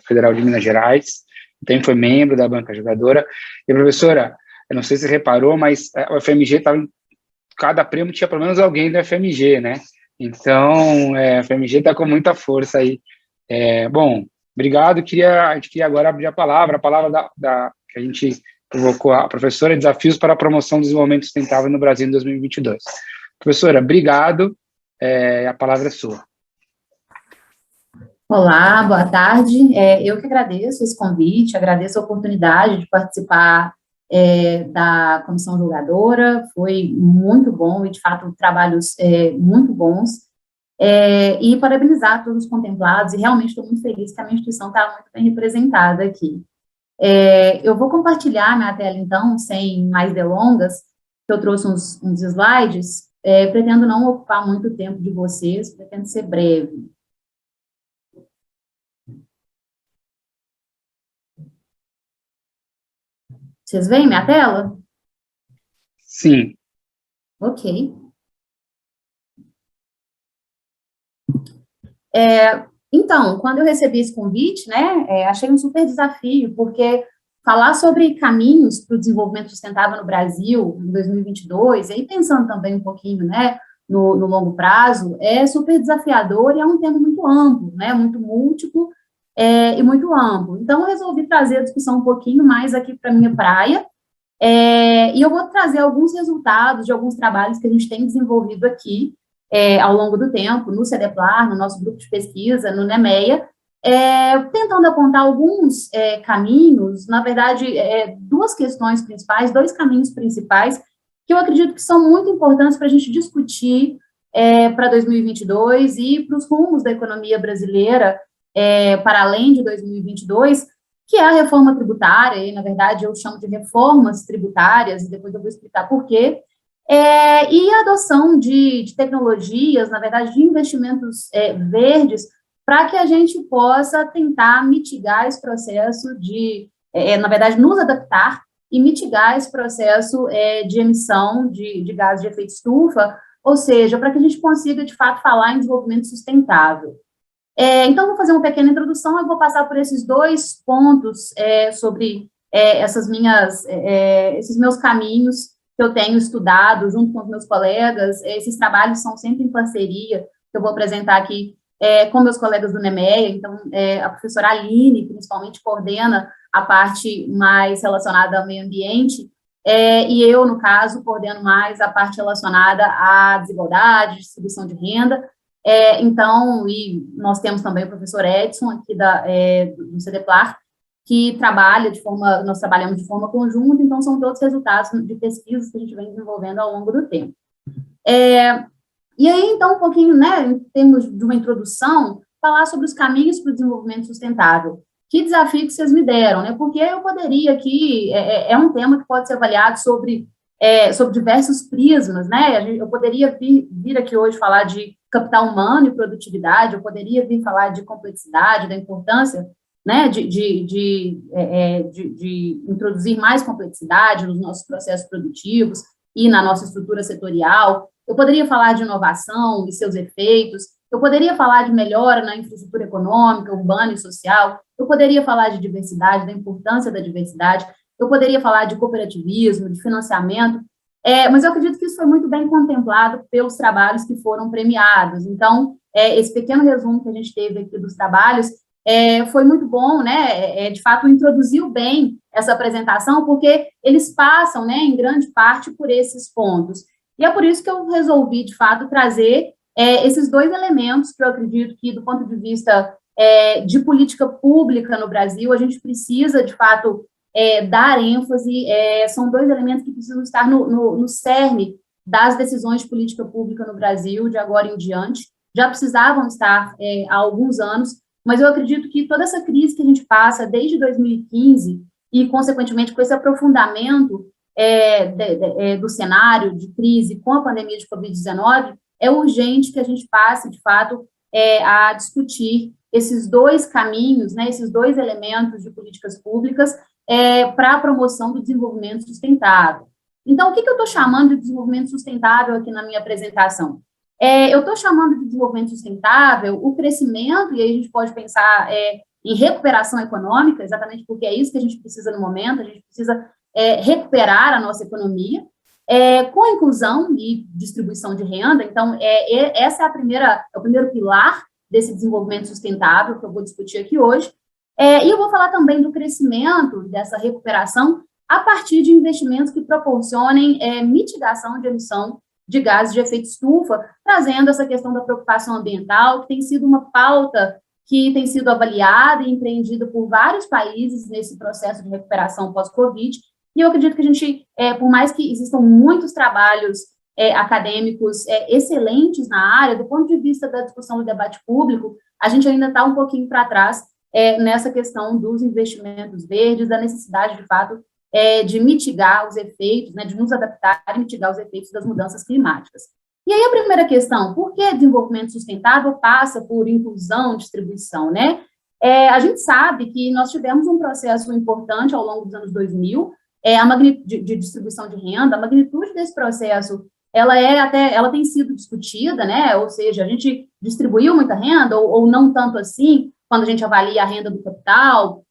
Federal de Minas Gerais, também foi membro da banca julgadora. E, professora, eu não sei se você reparou, mas o FMG estava cada prêmio tinha pelo menos alguém do FMG, né? Então, a FMG está com muita força aí. Bom, obrigado. A gente queria agora abrir a palavra que a gente convocou a professora, Desafios para a Promoção do Desenvolvimento Sustentável no Brasil em 2022. Professora, obrigado. A palavra é sua. Olá, boa tarde. Eu que agradeço esse convite, agradeço a oportunidade de participar da comissão julgadora. Foi muito bom e, de fato, trabalhos muito bons, e parabenizar todos os contemplados, e realmente estou muito feliz que a minha instituição está muito bem representada aqui. Eu vou compartilhar minha tela, então, sem mais delongas, que eu trouxe uns slides, pretendo não ocupar muito tempo de vocês, pretendo ser breve. Vocês veem minha tela? Sim. Ok. Então, quando eu recebi esse convite, né, achei um super desafio, porque falar sobre caminhos para o desenvolvimento sustentável no Brasil em 2022, e aí pensando também um pouquinho, né, no longo prazo, é super desafiador e é um tema muito amplo, né, muito múltiplo, e muito amplo. Então, eu resolvi trazer a discussão um pouquinho mais aqui para a minha praia, e eu vou trazer alguns resultados de alguns trabalhos que a gente tem desenvolvido aqui ao longo do tempo, no CDPLAR, no nosso grupo de pesquisa, no NEMEA, tentando apontar alguns caminhos, na verdade, duas questões principais, dois caminhos principais, que eu acredito que são muito importantes para a gente discutir para 2022 e para os rumos da economia brasileira, para além de 2022, que é a reforma tributária, e, na verdade, eu chamo de reformas tributárias, e depois eu vou explicar por quê, e a adoção de tecnologias, na verdade, de investimentos verdes, para que a gente possa tentar mitigar esse processo na verdade, nos adaptar e mitigar esse processo de emissão de gases de efeito estufa, ou seja, para que a gente consiga, de fato, falar em desenvolvimento sustentável. Então, vou fazer uma pequena introdução, eu vou passar por esses dois pontos sobre esses meus caminhos que eu tenho estudado junto com os meus colegas. Esses trabalhos são sempre em parceria, que eu vou apresentar aqui com meus colegas do NEMEA. Então, a professora Aline, principalmente, coordena a parte mais relacionada ao meio ambiente, e eu, no caso, coordeno mais a parte relacionada à desigualdade, distribuição de renda. Então, e nós temos também o professor Edson, aqui do CDPLAR, que nós trabalhamos de forma conjunta, então são todos resultados de pesquisas que a gente vem desenvolvendo ao longo do tempo. E aí, então, um pouquinho, né, em termos de uma introdução, falar sobre os caminhos para o desenvolvimento sustentável. Que desafio que vocês me deram, né? Porque eu poderia aqui, é um tema que pode ser avaliado sobre diversos prismas, né? Eu poderia vir aqui hoje falar de capital humano e produtividade, eu poderia vir falar de complexidade, da importância, né, de introduzir mais complexidade nos nossos processos produtivos e na nossa estrutura setorial. Eu poderia falar de inovação e seus efeitos, eu poderia falar de melhora na infraestrutura econômica, urbana e social, eu poderia falar de diversidade, da importância da diversidade, eu poderia falar de cooperativismo, de financiamento, mas eu acredito que isso foi muito bem contemplado pelos trabalhos que foram premiados. Então, esse pequeno resumo que a gente teve aqui dos trabalhos foi muito bom, né? De fato, introduziu bem essa apresentação, porque eles passam, né, em grande parte por esses pontos. E é por isso que eu resolvi, de fato, trazer esses dois elementos que eu acredito que, do ponto de vista de política pública no Brasil, a gente precisa, de fato, dar ênfase, são dois elementos que precisam estar no cerne das decisões de política pública no Brasil, de agora em diante, já precisavam estar há alguns anos, mas eu acredito que toda essa crise que a gente passa desde 2015, e, consequentemente, com esse aprofundamento do cenário de crise com a pandemia de Covid-19, é urgente que a gente passe, de fato, a discutir esses dois caminhos, né, esses dois elementos de políticas públicas para a promoção do desenvolvimento sustentável. Então, o que eu estou chamando de desenvolvimento sustentável aqui na minha apresentação? Eu estou chamando de desenvolvimento sustentável o crescimento, e aí a gente pode pensar em recuperação econômica, exatamente porque é isso que a gente precisa no momento, a gente precisa recuperar a nossa economia, com inclusão e distribuição de renda. Então, essa é o primeiro pilar desse desenvolvimento sustentável que eu vou discutir aqui hoje. E eu vou falar também do crescimento dessa recuperação a partir de investimentos que proporcionem mitigação de emissão de gases de efeito estufa, trazendo essa questão da preocupação ambiental, que tem sido uma pauta que tem sido avaliada e empreendida por vários países nesse processo de recuperação pós-Covid. E eu acredito que a gente, por mais que existam muitos trabalhos acadêmicos excelentes na área, do ponto de vista da discussão do debate público, a gente ainda está um pouquinho para trás nessa questão dos investimentos verdes, da necessidade, de fato, de mitigar os efeitos, né, de nos adaptar e mitigar os efeitos das mudanças climáticas. E aí a primeira questão, por que desenvolvimento sustentável passa por inclusão e distribuição, né? A gente sabe que nós tivemos um processo importante ao longo dos anos 2000, de distribuição de renda, a magnitude desse processo, ela tem sido discutida, né? Ou seja, a gente distribuiu muita renda, ou não tanto assim, quando a gente avalia a renda do capital,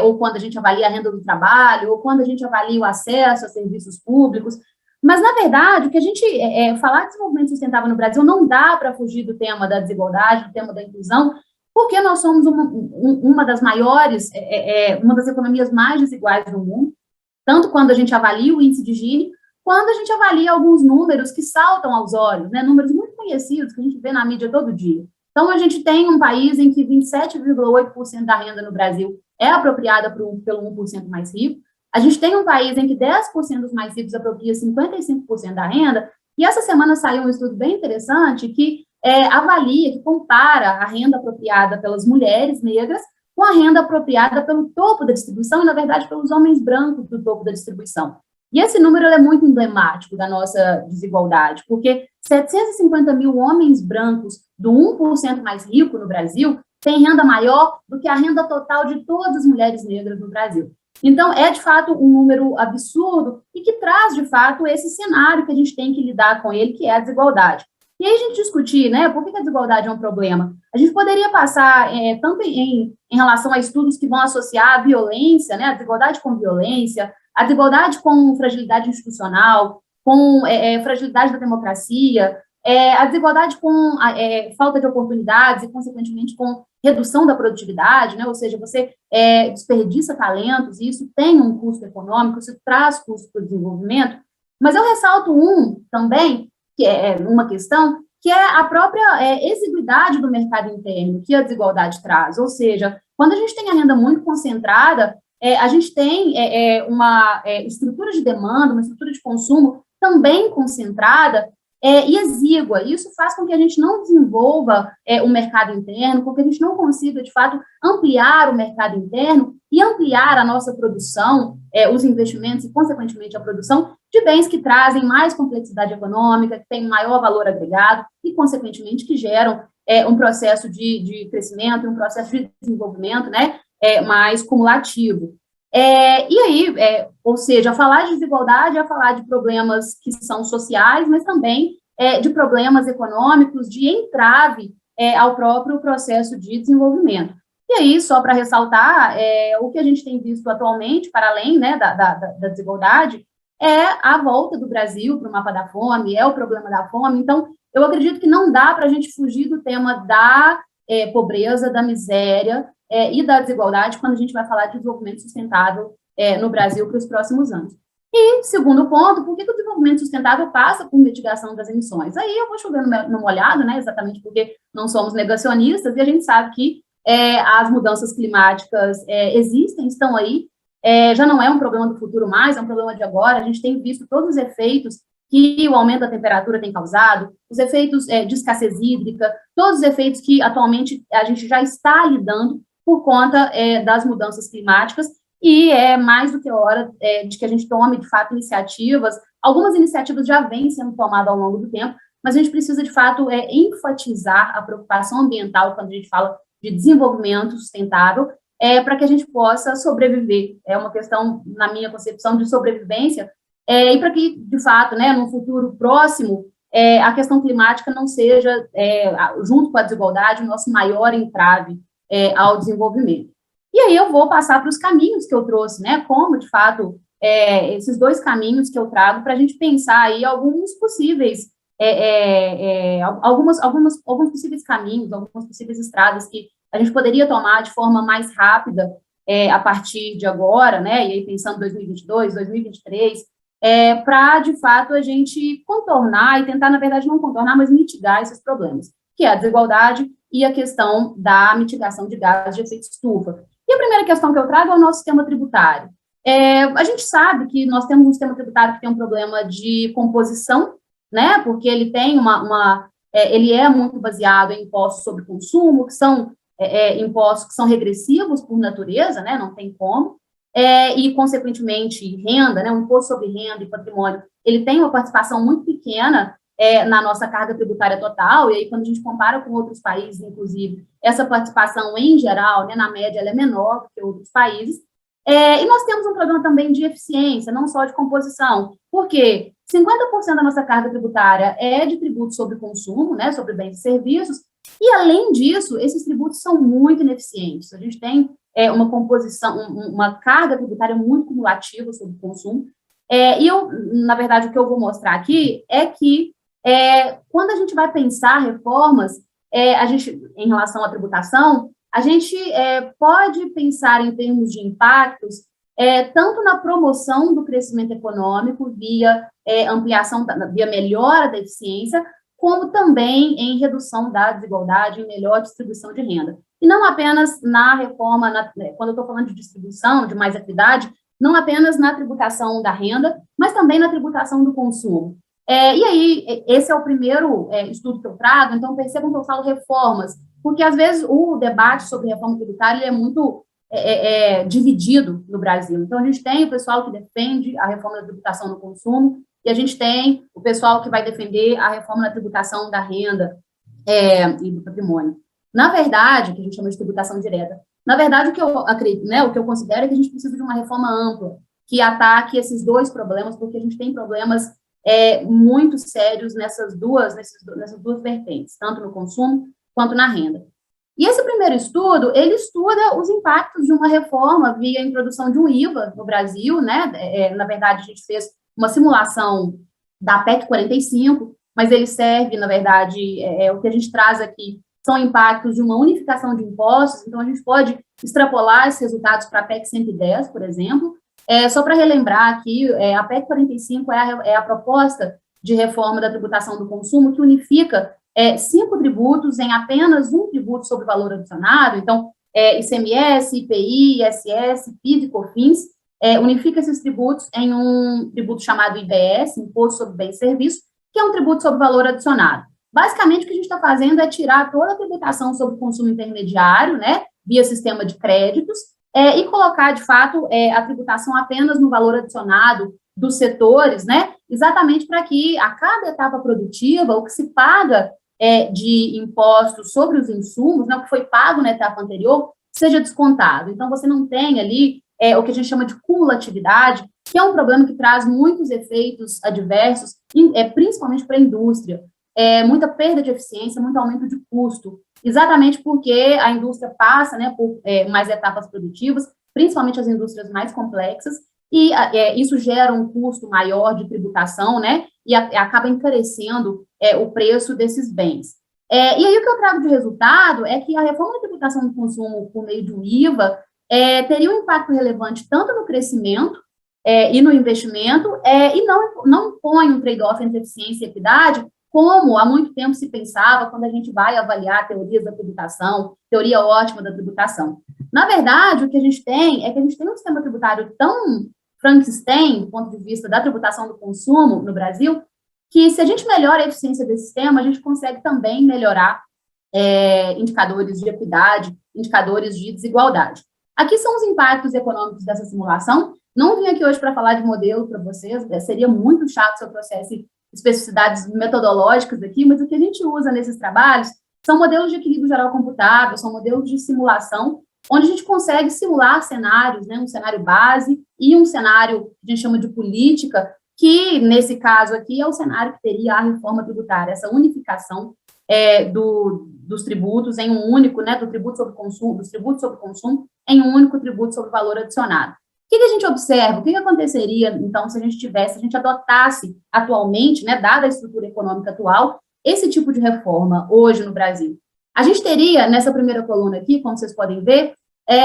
ou quando a gente avalia a renda do trabalho, ou quando a gente avalia o acesso a serviços públicos. Mas, na verdade, o que a gente falar de desenvolvimento sustentável no Brasil não dá para fugir do tema da desigualdade, do tema da inclusão, porque nós somos uma das maiores, uma das economias mais desiguais do mundo, tanto quando a gente avalia o índice de Gini, quando a gente avalia alguns números que saltam aos olhos, né, números muito conhecidos que a gente vê na mídia todo dia. Então, a gente tem um país em que 27,8% da renda no Brasil é apropriada pelo 1% mais rico. A gente tem um país em que 10% dos mais ricos apropria 55% da renda, e essa semana saiu um estudo bem interessante que avalia, que compara a renda apropriada pelas mulheres negras com a renda apropriada pelo topo da distribuição, e, na verdade, pelos homens brancos do topo da distribuição. E esse número é muito emblemático da nossa desigualdade, porque 750 mil homens brancos do 1% mais rico no Brasil têm renda maior do que a renda total de todas as mulheres negras no Brasil. Então, de fato, um número absurdo e que traz, de fato, esse cenário que a gente tem que lidar com ele, que é a desigualdade. E aí a gente discutir, né, por que a desigualdade é um problema? A gente poderia passar, tanto em relação a estudos que vão associar a violência, né, a desigualdade com violência, a desigualdade com fragilidade institucional, com fragilidade da democracia, a desigualdade com falta de oportunidades e, consequentemente, com redução da produtividade, né? Ou seja, você desperdiça talentos, e isso tem um custo econômico, isso traz custo para o desenvolvimento. Mas eu ressalto também, que é uma questão, que é a própria exiguidade do mercado interno que a desigualdade traz. Ou seja, quando a gente tem a renda muito concentrada, a gente tem uma estrutura de demanda, uma estrutura de consumo também concentrada e exígua. Isso faz com que a gente não desenvolva o mercado interno, com que a gente não consiga, de fato, ampliar o mercado interno e ampliar a nossa produção, os investimentos e, consequentemente, a produção de bens que trazem mais complexidade econômica, que têm maior valor agregado e, consequentemente, que geram um processo de crescimento, um processo de desenvolvimento, né, mais cumulativo. E aí, ou seja, falar de desigualdade é falar de problemas que são sociais, mas também de problemas econômicos, de entrave ao próprio processo de desenvolvimento. E aí, só para ressaltar, o que a gente tem visto atualmente, para além, né, da desigualdade, é a volta do Brasil para o mapa da fome, é o problema da fome. Então, eu acredito que não dá para a gente fugir do tema da pobreza, da miséria e da desigualdade quando a gente vai falar de desenvolvimento sustentável no Brasil para os próximos anos. E, segundo ponto, por que o desenvolvimento sustentável passa por mitigação das emissões? Aí eu vou chovendo no molhado, né, exatamente porque não somos negacionistas e a gente sabe que as mudanças climáticas existem, estão aí, já não é um problema do futuro mais, é um problema de agora. A gente tem visto todos os efeitos que o aumento da temperatura tem causado, os efeitos de escassez hídrica, todos os efeitos que atualmente a gente já está lidando por conta das mudanças climáticas, e é mais do que hora de que a gente tome, de fato, iniciativas. Algumas iniciativas já vêm sendo tomadas ao longo do tempo, mas a gente precisa, de fato, enfatizar a preocupação ambiental quando a gente fala de desenvolvimento sustentável, para que a gente possa sobreviver. É uma questão, na minha concepção, de sobrevivência, e para que, de fato, né, no futuro próximo, a questão climática não seja, junto com a desigualdade, o nosso maior entrave ao desenvolvimento. E aí eu vou passar para os caminhos que eu trouxe, né, como, de fato, esses dois caminhos que eu trago para a gente pensar aí alguns possíveis, alguns possíveis caminhos, algumas possíveis estradas que a gente poderia tomar de forma mais rápida a partir de agora, né, e aí pensando 2022, 2023, para, de fato, a gente contornar e tentar, na verdade, não contornar, mas mitigar esses problemas, que é a desigualdade e a questão da mitigação de gases de efeito estufa. E a primeira questão que eu trago é o nosso sistema tributário. A gente sabe que nós temos um sistema tributário que tem um problema de composição, né, porque ele tem ele é muito baseado em impostos sobre consumo, que são impostos que são regressivos por natureza, né, não tem como, e, consequentemente, renda, né, o imposto sobre renda e patrimônio, ele tem uma participação muito pequena na nossa carga tributária total, e aí, quando a gente compara com outros países, inclusive, essa participação, em geral, né, na média, ela é menor do que outros países. E nós temos um problema também de eficiência, não só de composição, porque 50% da nossa carga tributária é de tributos sobre consumo, né, sobre bens e serviços, e, além disso, esses tributos são muito ineficientes. A gente tem uma composição, uma carga tributária muito cumulativa sobre o consumo, e na verdade, o que eu vou mostrar aqui é que, quando a gente vai pensar reformas, em relação à tributação, a gente pode pensar em termos de impactos, tanto na promoção do crescimento econômico, via ampliação, via melhora da eficiência, como também em redução da desigualdade e melhor distribuição de renda. E não apenas na reforma, quando eu estou falando de distribuição, de mais equidade, não apenas na tributação da renda, mas também na tributação do consumo. E aí, esse é o primeiro estudo que eu trago, então percebam que eu falo reformas, porque, às vezes, o debate sobre reforma tributária é muito dividido no Brasil. Então, a gente tem o pessoal que defende a reforma da tributação no consumo, e a gente tem o pessoal que vai defender a reforma da tributação da renda e do patrimônio. Na verdade, que a gente chama de tributação direta, na verdade, o que eu acredito, né, o que eu considero é que a gente precisa de uma reforma ampla, que ataque esses dois problemas, porque a gente tem problemas muito sérios nessas duas vertentes, tanto no consumo quanto na renda. E esse primeiro estudo, ele estuda os impactos de uma reforma via introdução de um IVA no Brasil, né? Na verdade, a gente fez uma simulação da PEC 45, mas ele serve, na verdade, o que a gente traz aqui são impactos de uma unificação de impostos, então a gente pode extrapolar esses resultados para a PEC 110, por exemplo. Só para relembrar aqui, a PEC 45 é a proposta de reforma da tributação do consumo que unifica 5 tributos em apenas um tributo sobre valor adicionado, então, ICMS, IPI, ISS, PIS e COFINS, unifica esses tributos em um tributo chamado IBS, Imposto sobre Bens e Serviços, que é um tributo sobre valor adicionado. Basicamente, o que a gente está fazendo é tirar toda a tributação sobre o consumo intermediário, né, via sistema de créditos, e colocar, de fato, a tributação apenas no valor adicionado dos setores, né, exatamente para que a cada etapa produtiva, o que se paga de impostos sobre os insumos, né, o que foi pago na etapa anterior, seja descontado. Então, você não tem ali o que a gente chama de cumulatividade, que é um problema que traz muitos efeitos adversos, principalmente para a indústria. Muita perda de eficiência, muito aumento de custo, exatamente porque a indústria passa, né, por mais etapas produtivas, principalmente as indústrias mais complexas, e isso gera um custo maior de tributação, né, e acaba encarecendo o preço desses bens. E aí o que eu trago de resultado é que a reforma da tributação do consumo por meio do IVA teria um impacto relevante tanto no crescimento e no investimento, e não impõe um trade-off entre eficiência e equidade, como há muito tempo se pensava quando a gente vai avaliar teorias da tributação, teoria ótima da tributação. Na verdade, o que a gente tem é que a gente tem um sistema tributário tão Frankenstein, do ponto de vista da tributação do consumo no Brasil, que se a gente melhora a eficiência desse sistema, a gente consegue também melhorar indicadores de equidade, indicadores de desigualdade. Aqui são os impactos econômicos dessa simulação. Não vim aqui hoje para falar de modelo para vocês, seria muito chato se eu trouxesse especificidades metodológicas aqui, mas o que a gente usa nesses trabalhos são modelos de equilíbrio geral computável, são modelos de simulação, onde a gente consegue simular cenários, né, um cenário base e um cenário que a gente chama de política, que, nesse caso aqui, é o cenário que teria a reforma tributária, essa unificação dos tributos em um único, né, dos tributos sobre consumo em um único tributo sobre valor adicionado. O que a gente observa? O que aconteceria, então, se a gente adotasse atualmente, né, dada a estrutura econômica atual, esse tipo de reforma hoje no Brasil? A gente teria, nessa primeira coluna aqui, como vocês podem ver,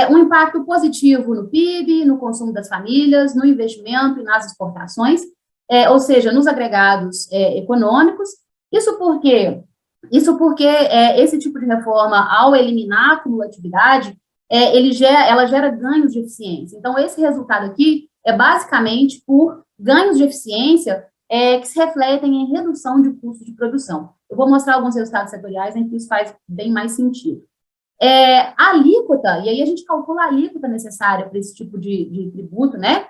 um impacto positivo no PIB, no consumo das famílias, no investimento e nas exportações, ou seja, nos agregados econômicos. Isso porque esse tipo de reforma, ao eliminar a cumulatividade, ela gera ganhos de eficiência. Então, esse resultado aqui é basicamente por ganhos de eficiência que se refletem em redução de custo de produção. Eu vou mostrar alguns resultados setoriais em que isso faz bem mais sentido. A alíquota, e aí a gente calcula a alíquota necessária para esse tipo de tributo, né,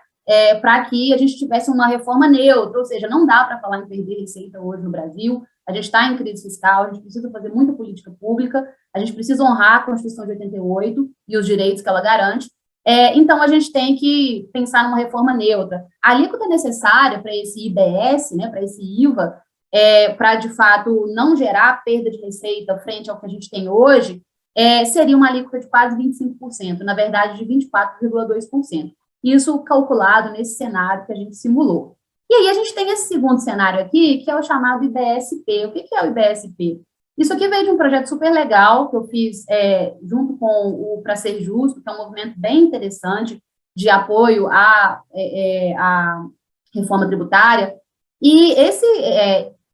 para que a gente tivesse uma reforma neutra, ou seja, não dá para falar em perder receita hoje no Brasil, a gente está em crise fiscal, a gente precisa fazer muita política pública, a gente precisa honrar a Constituição de 88 e os direitos que ela garante, então a gente tem que pensar numa reforma neutra. A alíquota necessária para esse IBS, né, para esse IVA, para, de fato, não gerar perda de receita frente ao que a gente tem hoje, seria uma alíquota de quase 25%, na verdade, de 24,2%. Isso calculado nesse cenário que a gente simulou. E aí a gente tem esse segundo cenário aqui, que é o chamado IBSP. O que é o IBSP? Isso aqui veio de um projeto super legal que eu fiz junto com o Pra Ser Justo, que é um movimento bem interessante de apoio à reforma tributária. E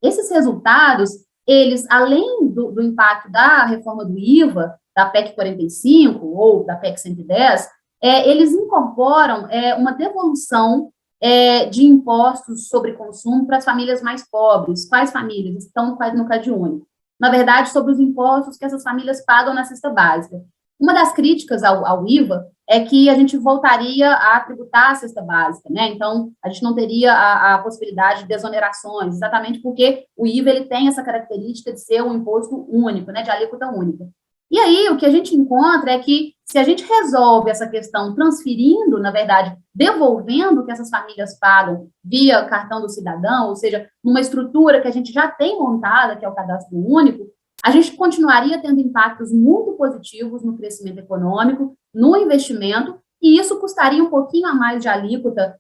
esses resultados, eles, além do impacto da reforma do IVA, da PEC 45 ou da PEC 110, eles incorporam uma devolução de impostos sobre consumo para as famílias mais pobres. Quais famílias estão no CadÚnico? Na verdade, sobre os impostos que essas famílias pagam na cesta básica. Uma das críticas ao IVA é que a gente voltaria a tributar a cesta básica, né? Então, a gente não teria a possibilidade de desonerações, exatamente porque o IVA ele tem essa característica de ser um imposto único, né, de alíquota única. E aí, o que a gente encontra é que, se a gente resolve essa questão transferindo, na verdade, devolvendo o que essas famílias pagam via cartão do cidadão, ou seja, numa estrutura que a gente já tem montada, que é o cadastro único, a gente continuaria tendo impactos muito positivos no crescimento econômico, no investimento, e isso custaria um pouquinho a mais de alíquota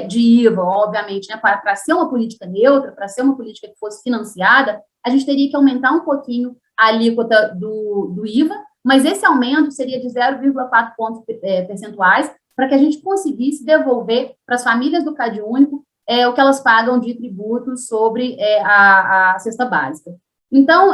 de IVA, obviamente, né? Para ser uma política neutra, para ser uma política que fosse financiada, a gente teria que aumentar um pouquinho a alíquota do IVA, mas esse aumento seria de 0,4 pontos percentuais para que a gente conseguisse devolver para as famílias do CadÚnico o que elas pagam de tributos sobre a cesta básica. Então,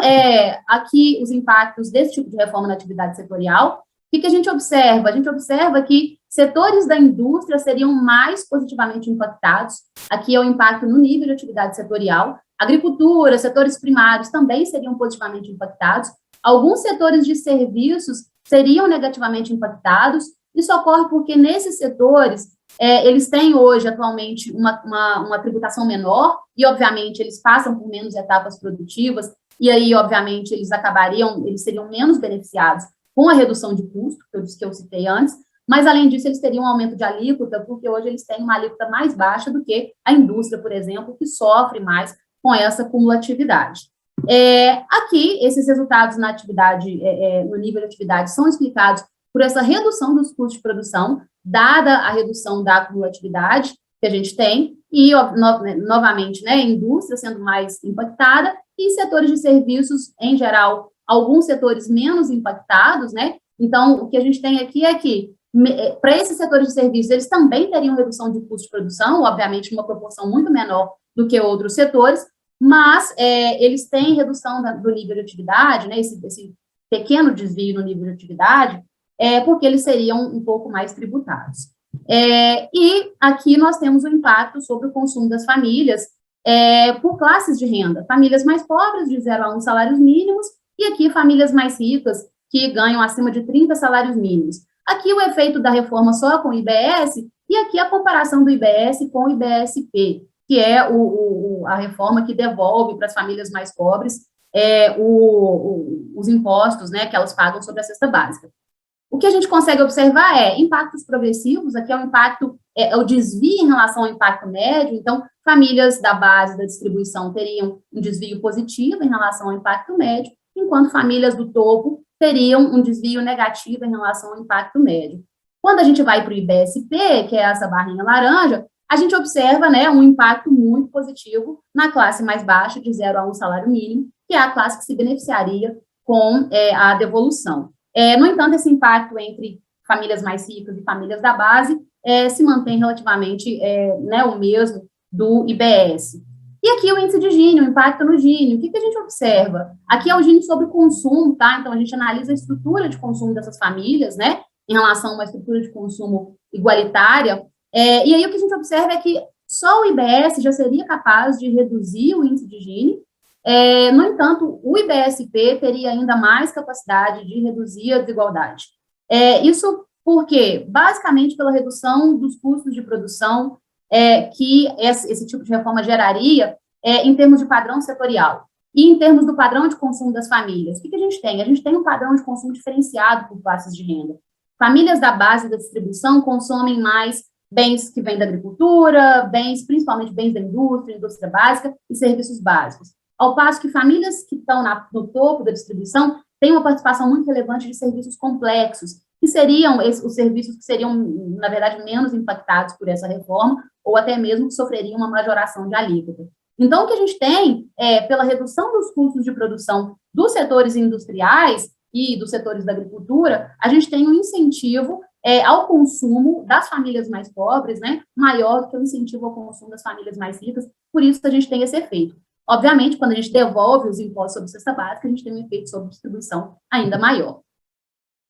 aqui os impactos desse tipo de reforma na atividade setorial, o que a gente observa? A gente observa que setores da indústria seriam mais positivamente impactados, aqui é o impacto no nível de atividade setorial, agricultura, setores primários também seriam positivamente impactados, alguns setores de serviços seriam negativamente impactados. Isso ocorre porque nesses setores, eles têm hoje, atualmente, uma tributação menor, e, obviamente, eles passam por menos etapas produtivas, e aí, obviamente, eles seriam menos beneficiados com a redução de custo, que eu citei antes, mas, além disso, eles teriam um aumento de alíquota, porque hoje eles têm uma alíquota mais baixa do que a indústria, por exemplo, que sofre mais com essa cumulatividade. Aqui, esses resultados na atividade, no nível de atividade, são explicados por essa redução dos custos de produção, dada a redução da acumulatividade que a gente tem, e, novamente, né, a indústria sendo mais impactada, e setores de serviços, em geral, alguns setores menos impactados, né? Então, o que a gente tem aqui é que, para esses setores de serviços, eles também teriam redução de custo de produção, obviamente, uma proporção muito menor do que outros setores, mas eles têm redução do nível de atividade, né, esse pequeno desvio no nível de atividade, porque eles seriam um pouco mais tributados. E aqui nós temos o impacto sobre o consumo das famílias por classes de renda. Famílias mais pobres, de 0 a 1 salários mínimos, e aqui famílias mais ricas, que ganham acima de 30 salários mínimos. Aqui o efeito da reforma só com o IBS, e aqui a comparação do IBS com o IBSP, que é a reforma que devolve para as famílias mais pobres os impostos, né, que elas pagam sobre a cesta básica. O que a gente consegue observar impactos progressivos, aqui é o impacto, o desvio em relação ao impacto médio, então, famílias da base da distribuição teriam um desvio positivo em relação ao impacto médio, enquanto famílias do topo teriam um desvio negativo em relação ao impacto médio. Quando a gente vai para o IBSP, que é essa barrinha laranja, a gente observa, né, um impacto muito positivo na classe mais baixa, de 0 a 1 salário mínimo, que é a classe que se beneficiaria com a devolução. No entanto, esse impacto entre famílias mais ricas e famílias da base se mantém relativamente né, o mesmo do IBS. E aqui o índice de Gini, o impacto no Gini. O que a gente observa? Aqui é o Gini sobre consumo, tá? Então, a gente analisa a estrutura de consumo dessas famílias, né, em relação a uma estrutura de consumo igualitária. E aí o que a gente observa é que só o IBS já seria capaz de reduzir o índice de Gini. No entanto, o IBSP teria ainda mais capacidade de reduzir a desigualdade. Isso porque, basicamente, pela redução dos custos de produção que esse tipo de reforma geraria em termos de padrão setorial e em termos do padrão de consumo das famílias. O que a gente tem? A gente tem um padrão de consumo diferenciado por classes de renda. Famílias da base da distribuição consomem mais bens que vêm da agricultura, principalmente bens da indústria básica e serviços básicos. Ao passo que famílias que estão no topo da distribuição têm uma participação muito relevante de serviços complexos, que seriam os serviços que seriam, na verdade, menos impactados por essa reforma, ou até mesmo que sofreriam uma majoração de alíquota. Então, o que a gente tem pela redução dos custos de produção dos setores industriais e dos setores da agricultura, a gente tem um incentivo ao consumo das famílias mais pobres, né, maior do que o incentivo ao consumo das famílias mais ricas, por isso a gente tem esse efeito. Obviamente, quando a gente devolve os impostos sobre cesta básica, a gente tem um efeito sobre distribuição ainda maior.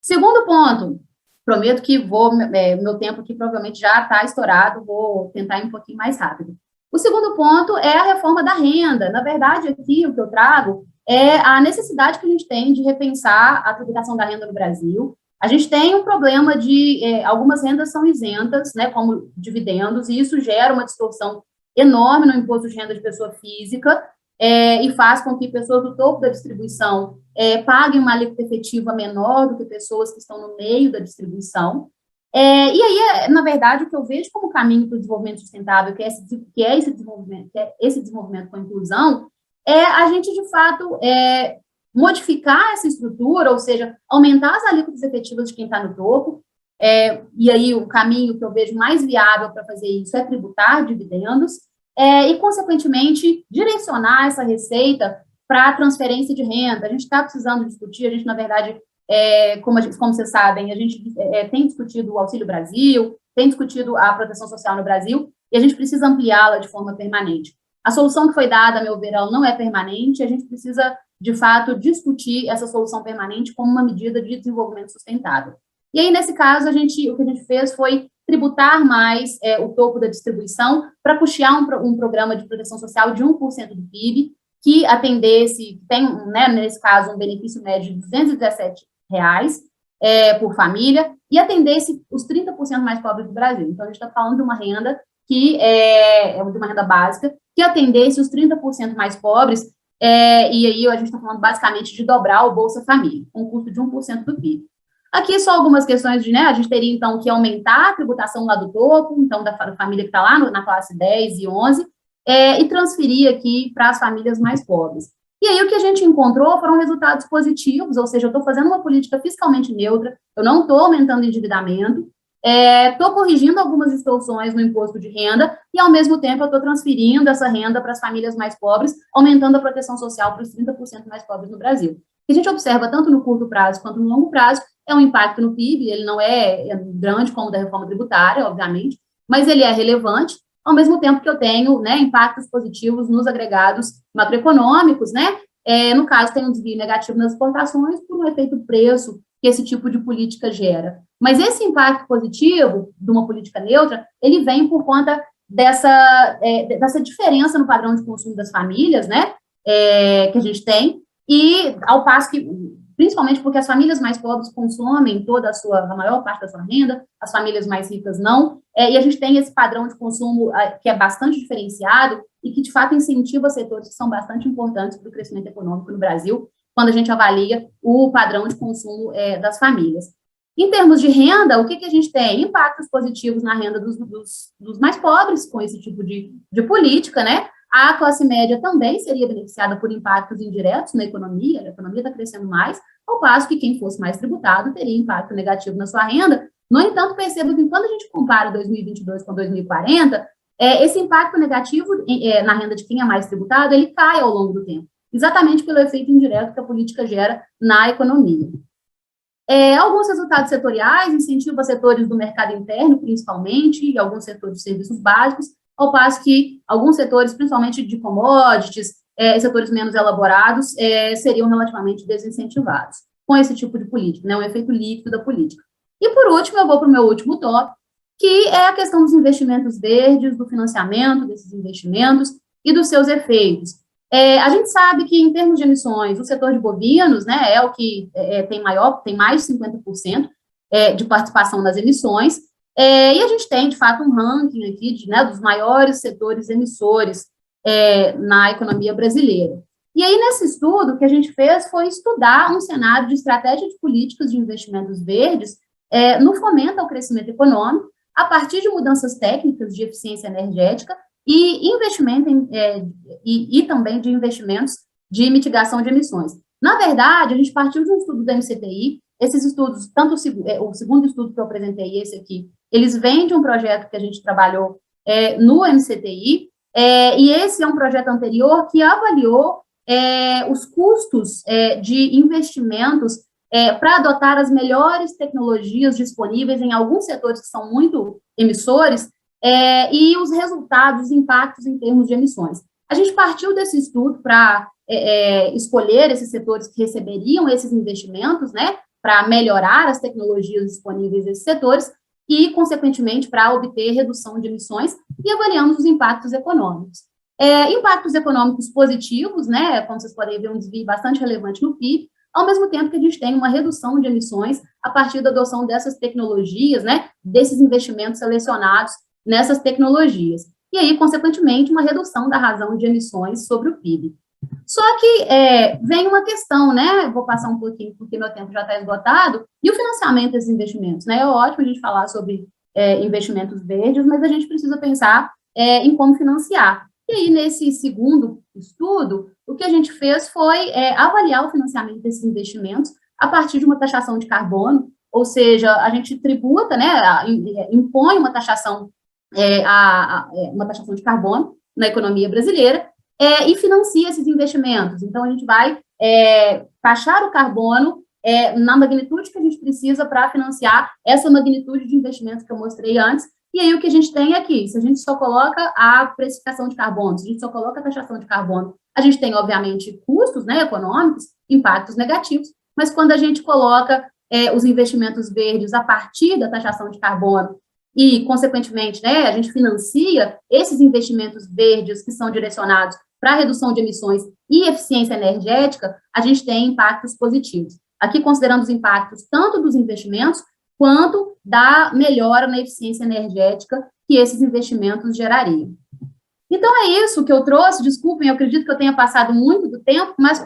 Segundo ponto, prometo que meu tempo aqui provavelmente já está estourado, vou tentar ir um pouquinho mais rápido. O segundo ponto é a reforma da renda. Na verdade, aqui o que eu trago é a necessidade que a gente tem de repensar a tributação da renda no Brasil. A gente tem um problema de algumas rendas são isentas, né, como dividendos, e isso gera uma distorção enorme no imposto de renda de pessoa física, e faz com que pessoas do topo da distribuição paguem uma alíquota efetiva menor do que pessoas que estão no meio da distribuição. E aí, na verdade, o que eu vejo como caminho para o desenvolvimento sustentável, que é esse desenvolvimento com inclusão, é a gente, de fato, modificar essa estrutura, ou seja, aumentar as alíquotas efetivas de quem está no topo. E aí o caminho que eu vejo mais viável para fazer isso é tributar dividendos, e, consequentemente, direcionar essa receita para a transferência de renda. A gente está precisando discutir, a gente, na verdade, como vocês sabem, a gente tem discutido o Auxílio Brasil, tem discutido a proteção social no Brasil, e a gente precisa ampliá-la de forma permanente. A solução que foi dada, a meu ver, ela não é permanente, a gente precisa de fato, discutir essa solução permanente como uma medida de desenvolvimento sustentável. E aí, nesse caso, o que a gente fez foi tributar mais o topo da distribuição para custear um programa de proteção social de 1% do PIB, que atendesse, tem, né, nesse caso, um benefício médio de R$217 por família, e atendesse os 30% mais pobres do Brasil. Então, a gente está falando de uma renda que é de uma renda básica, que atendesse os 30% mais pobres, e aí a gente está falando basicamente de dobrar o Bolsa Família, com um custo de 1% do PIB. Aqui só algumas questões de, né, a gente teria, então, que aumentar a tributação lá do topo, então, da família que está lá na classe 10 e 11, e transferir aqui para as famílias mais pobres. E aí o que a gente encontrou foram resultados positivos, ou seja, eu estou fazendo uma política fiscalmente neutra, eu não estou aumentando o endividamento, estou corrigindo algumas distorções no imposto de renda e, ao mesmo tempo, eu estou transferindo essa renda para as famílias mais pobres, aumentando a proteção social para os 30% mais pobres no Brasil. O que a gente observa tanto no curto prazo quanto no longo prazo é um impacto no PIB, ele não é grande como o da reforma tributária, obviamente, mas ele é relevante, ao mesmo tempo que eu tenho, né, impactos positivos nos agregados macroeconômicos, né, no caso tem um desvio negativo nas exportações por um efeito preço que esse tipo de política gera. Mas esse impacto positivo de uma política neutra, ele vem por conta dessa diferença no padrão de consumo das famílias, né, que a gente tem, e ao passo que, principalmente porque as famílias mais pobres consomem a maior parte da sua renda, as famílias mais ricas não, e a gente tem esse padrão de consumo que é bastante diferenciado e que, de fato, incentiva setores que são bastante importantes para o crescimento econômico no Brasil, quando a gente avalia o padrão de consumo das famílias. Em termos de renda, o que a gente tem? Impactos positivos na renda dos mais pobres com esse tipo de política, né? A classe média também seria beneficiada por impactos indiretos na economia, a economia está crescendo mais, ao passo que quem fosse mais tributado teria impacto negativo na sua renda. No entanto, perceba que quando a gente compara 2022 com 2040, esse impacto negativo na renda de quem é mais tributado, ele cai ao longo do tempo, exatamente pelo efeito indireto que a política gera na economia. Alguns resultados setoriais incentivam setores do mercado interno, principalmente, e alguns setores de serviços básicos, ao passo que alguns setores, principalmente de commodities, setores menos elaborados, seriam relativamente desincentivados com esse tipo de política, né, um efeito líquido da política. E, por último, eu vou para o meu último tópico, que é a questão dos investimentos verdes, do financiamento desses investimentos e dos seus efeitos. A gente sabe que, em termos de emissões, o setor de bovinos, né, é o que tem mais de 50% de participação nas emissões, e a gente tem, de fato, um ranking aqui dos maiores setores emissores na economia brasileira. E aí, nesse estudo, o que a gente fez foi estudar um cenário de estratégia de políticas de investimentos verdes no fomento ao crescimento econômico, a partir de mudanças técnicas de eficiência energética e investimento e também de investimentos de mitigação de emissões. Na verdade, a gente partiu de um estudo da MCTI. Esses estudos, tanto o segundo estudo que eu apresentei e esse aqui, eles vêm de um projeto que a gente trabalhou no MCTI, e esse é um projeto anterior que avaliou os custos de investimentos para adotar as melhores tecnologias disponíveis em alguns setores que são muito emissores, e os resultados, os impactos em termos de emissões. A gente partiu desse estudo para escolher esses setores que receberiam esses investimentos, né, para melhorar as tecnologias disponíveis nesses setores e, consequentemente, para obter redução de emissões, e avaliamos os impactos econômicos. Impactos econômicos positivos, né, como vocês podem ver, um desvio bastante relevante no PIB, ao mesmo tempo que a gente tem uma redução de emissões a partir da adoção dessas tecnologias, né, desses investimentos selecionados nessas tecnologias. E aí, consequentemente, uma redução da razão de emissões sobre o PIB. Só que vem uma questão, né, vou passar um pouquinho porque meu tempo já está esgotado, e o financiamento desses investimentos, né, é ótimo a gente falar sobre investimentos verdes, mas a gente precisa pensar em como financiar. E aí, nesse segundo estudo, o que a gente fez foi avaliar o financiamento desses investimentos a partir de uma taxação de carbono, ou seja, a gente tributa, né, impõe uma taxação de carbono na economia brasileira, e financia esses investimentos. Então, a gente vai taxar o carbono na magnitude que a gente precisa para financiar essa magnitude de investimentos que eu mostrei antes, E aí o que a gente tem aqui, se a gente só coloca a precificação de carbono, se a gente só coloca a taxação de carbono, a gente tem, obviamente, custos, né, econômicos, impactos negativos, mas quando a gente coloca os investimentos verdes a partir da taxação de carbono e, consequentemente, né, a gente financia esses investimentos verdes que são direcionados para a redução de emissões e eficiência energética, a gente tem impactos positivos. Aqui, considerando os impactos tanto dos investimentos, quanto da melhora na eficiência energética que esses investimentos gerariam. Então, é isso que eu trouxe, desculpem, eu acredito que eu tenha passado muito do tempo, mas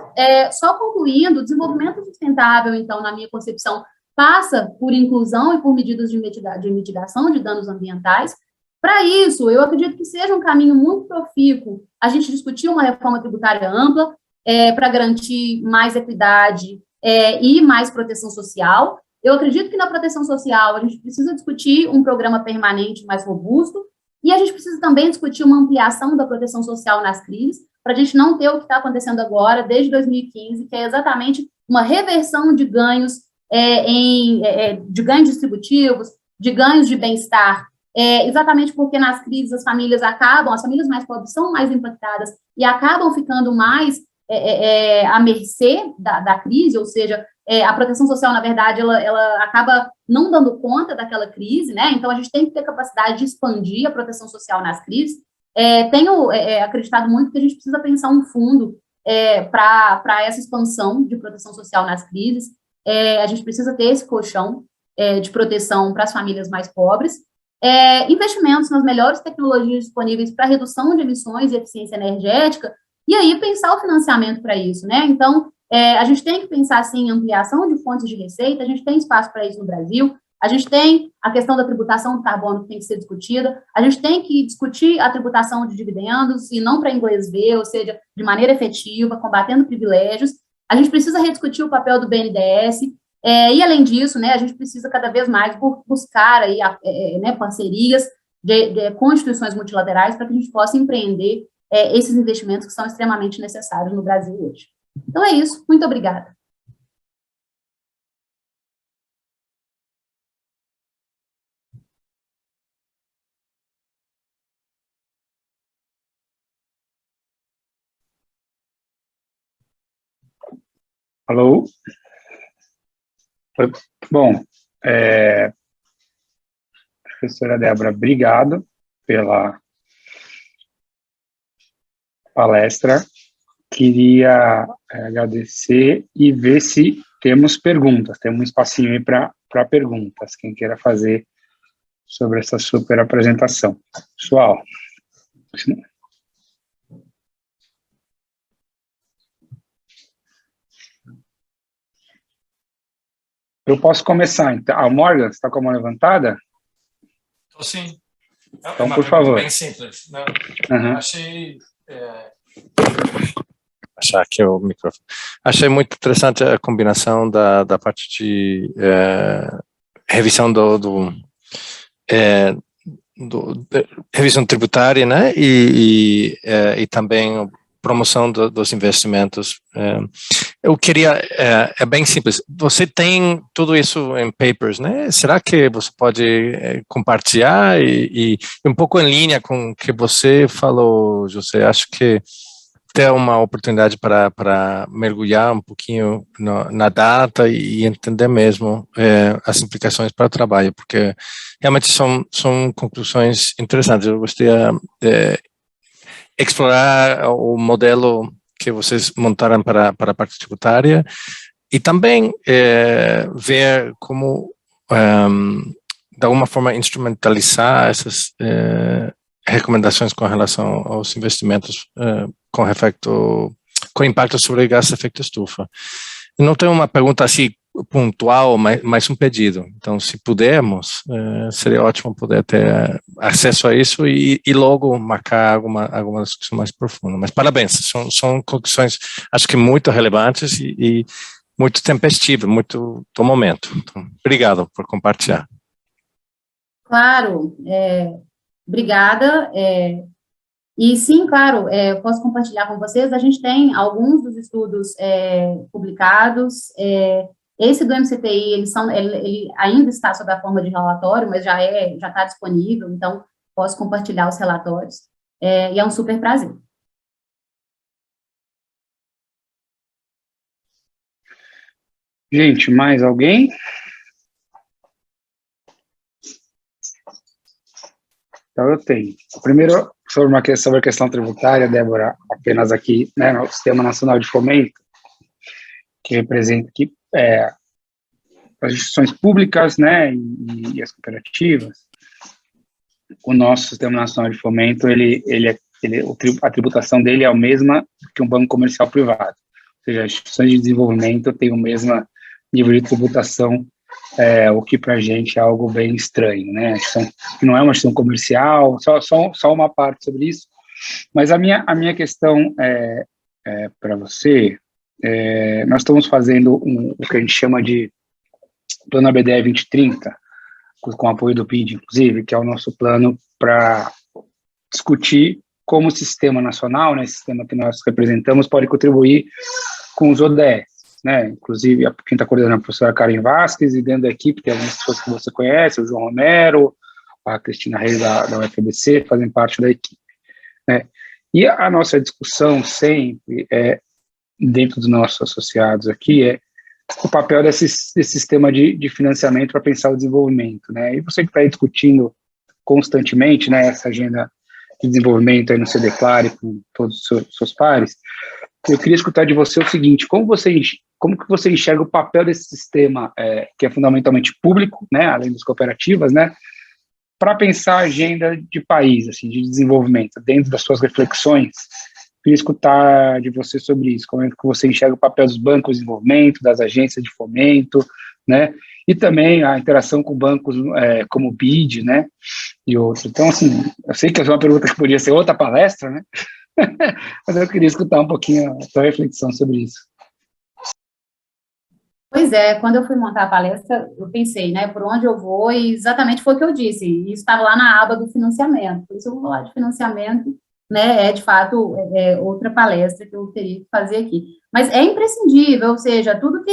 só concluindo, o desenvolvimento sustentável, então, na minha concepção, passa por inclusão e por medidas de mitigação de danos ambientais. Para isso, eu acredito que seja um caminho muito profícuo a gente discutir uma reforma tributária ampla para garantir mais equidade e mais proteção social. Eu acredito que na proteção social a gente precisa discutir um programa permanente mais robusto e a gente precisa também discutir uma ampliação da proteção social nas crises, para a gente não ter o que está acontecendo agora, desde 2015, que é exatamente uma reversão de ganhos, de ganhos distributivos, de ganhos de bem-estar, exatamente porque nas crises as famílias mais pobres são mais impactadas e acabam ficando mais à mercê da crise, ou seja, a proteção social, na verdade, ela acaba não dando conta daquela crise, né? Então, a gente tem que ter capacidade de expandir a proteção social nas crises. Tenho acreditado muito que a gente precisa pensar um fundo para essa expansão de proteção social nas crises. A gente precisa ter esse colchão de proteção para as famílias mais pobres. Investimentos nas melhores tecnologias disponíveis para redução de emissões e eficiência energética, e aí pensar o financiamento para isso, né? Então, a gente tem que pensar, assim, em ampliação de fontes de receita, a gente tem espaço para isso no Brasil, a gente tem a questão da tributação do carbono que tem que ser discutida, a gente tem que discutir a tributação de dividendos, e não para inglês ver, ou seja, de maneira efetiva, combatendo privilégios, a gente precisa rediscutir o papel do BNDES, e além disso, né, a gente precisa cada vez mais buscar aí, parcerias com instituições multilaterais para que a gente possa empreender esses investimentos que são extremamente necessários no Brasil hoje. Então é isso, muito obrigada. Alô? Bom, professora Débora, obrigado pela palestra. Queria agradecer e ver se temos perguntas. Tem um espacinho aí para perguntas, quem queira fazer sobre essa super apresentação. Pessoal, eu posso começar, então. Morgan, você está com a mão levantada? Estou sim. Então, por favor. Bem simples. Não, achei... Achar aqui o microfone. Achei muito interessante a combinação da parte de revisão revisão tributária, né, e também promoção dos investimentos. Eu queria, é bem simples, você tem tudo isso em papers, né? Será que você pode compartilhar e um pouco em linha com o que você falou, José? Acho que ter uma oportunidade para mergulhar um pouquinho na data e entender mesmo as implicações para o trabalho, porque realmente são conclusões interessantes. Eu gostaria de explorar o modelo que vocês montaram para a parte tributária e também ver como, de alguma forma, instrumentalizar essas recomendações com relação aos investimentos com impacto sobre gás de efeito estufa. Eu não tenho uma pergunta assim pontual, mas um pedido. Então, se pudermos, seria ótimo poder ter acesso a isso e logo marcar alguma discussão mais profunda. Mas parabéns, são conclusões, acho que muito relevantes e muito tempestivas, muito do momento. Então, obrigado por compartilhar. Claro, obrigada. E sim, claro, eu posso compartilhar com vocês, a gente tem alguns dos estudos publicados, Esse do MCTI, ele ainda está sob a forma de relatório, mas já está disponível, então posso compartilhar os relatórios, e é um super prazer. Gente, mais alguém? Então, eu tenho. Primeiro, sobre a questão tributária, Débora, apenas aqui, né, no Sistema Nacional de Fomento, que representa as instituições públicas, né, e as cooperativas. O nosso Sistema Nacional de Fomento, a tributação dele é a mesma que um banco comercial privado. Ou seja, as instituições de desenvolvimento têm o mesmo nível de tributação, o que para a gente é algo bem estranho, né? Que não é uma instituição comercial, só uma parte sobre isso. Mas a minha questão para você, nós estamos fazendo o que a gente chama de Plano ABDE 2030, com o apoio do BID, inclusive, que é o nosso plano para discutir como o sistema nacional, né, esse sistema que nós representamos, pode contribuir com os ODS, né, inclusive quem está coordenando é a professora Karen Vasquez, e dentro da equipe tem algumas pessoas que você conhece, o João Romero, a Cristina Reis da UFABC, fazem parte da equipe, né, e a nossa discussão sempre, dentro dos nossos associados aqui, o papel desse sistema de financiamento para pensar o desenvolvimento, né? E você que está aí discutindo constantemente, né, essa agenda de desenvolvimento aí no CDCLAR com todos os seus pares, eu queria escutar de você o seguinte: como que você enxerga o papel desse sistema, que é fundamentalmente público, né, além das cooperativas, né, para pensar a agenda de país, assim, de desenvolvimento, dentro das suas reflexões? Queria escutar de você sobre isso, como é que você enxerga o papel dos bancos de desenvolvimento, das agências de fomento, né, e também a interação com bancos como o BID, né, e outros. Então, assim, eu sei que essa é uma pergunta que podia ser outra palestra, né, mas eu queria escutar um pouquinho a sua reflexão sobre isso. Pois é, quando eu fui montar a palestra, eu pensei, né, por onde eu vou, e exatamente foi o que eu disse, e isso estava lá na aba do financiamento, por isso eu vou falar de financiamento, né, de fato, outra palestra que eu teria que fazer aqui. Mas é imprescindível, ou seja, tudo que,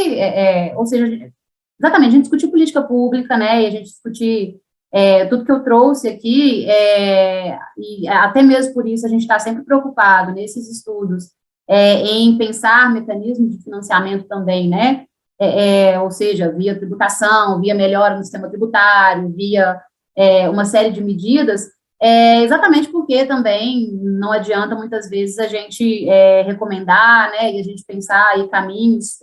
exatamente, a gente discutir política pública, né, e a gente discutir tudo que eu trouxe aqui, e até mesmo por isso a gente está sempre preocupado nesses estudos em pensar mecanismos de financiamento também, né, ou seja, via tributação, via melhora no sistema tributário, via uma série de medidas, exatamente porque também não adianta muitas vezes a gente recomendar, né, e a gente pensar aí caminhos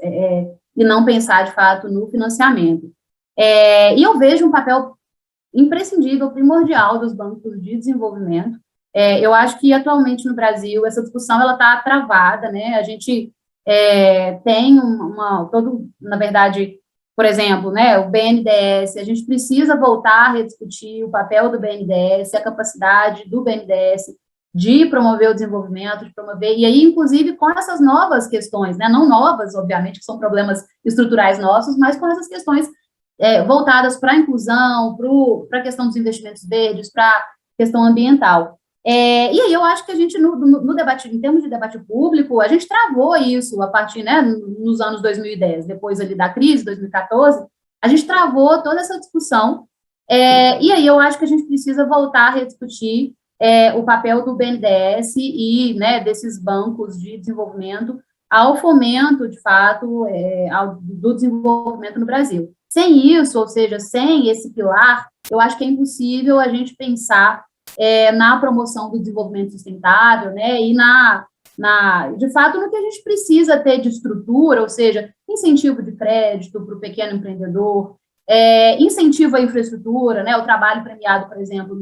e não pensar de fato no financiamento. E eu vejo um papel imprescindível, primordial dos bancos de desenvolvimento. Eu acho que atualmente no Brasil essa discussão ela está travada, né, a gente tem na verdade, por exemplo, né, o BNDES, a gente precisa voltar a rediscutir o papel do BNDES, a capacidade do BNDES de promover o desenvolvimento, de promover, e aí, inclusive, com essas novas questões, né, não novas, obviamente, que são problemas estruturais nossos, mas com essas questões voltadas para a inclusão, para a questão dos investimentos verdes, para a questão ambiental. E aí eu acho que a gente, no debate, em termos de debate público, a gente travou isso a partir, né, nos anos 2010, depois ali da crise, 2014, a gente travou toda essa discussão, e aí eu acho que a gente precisa voltar a rediscutir o papel do BNDES e, né, desses bancos de desenvolvimento ao fomento, de fato, do desenvolvimento no Brasil. Sem isso, ou seja, sem esse pilar, eu acho que é impossível a gente pensar na promoção do desenvolvimento sustentável, né, e de fato, no que a gente precisa ter de estrutura, ou seja, incentivo de crédito para o pequeno empreendedor, incentivo à infraestrutura, né, o trabalho premiado, por exemplo,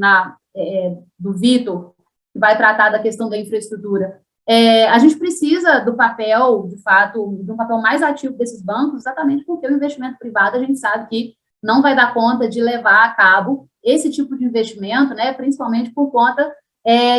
do Vitor, que vai tratar da questão da infraestrutura. A gente precisa do papel, de fato, de um papel mais ativo desses bancos, exatamente porque o investimento privado, a gente sabe que não vai dar conta de levar a cabo esse tipo de investimento, né, principalmente por conta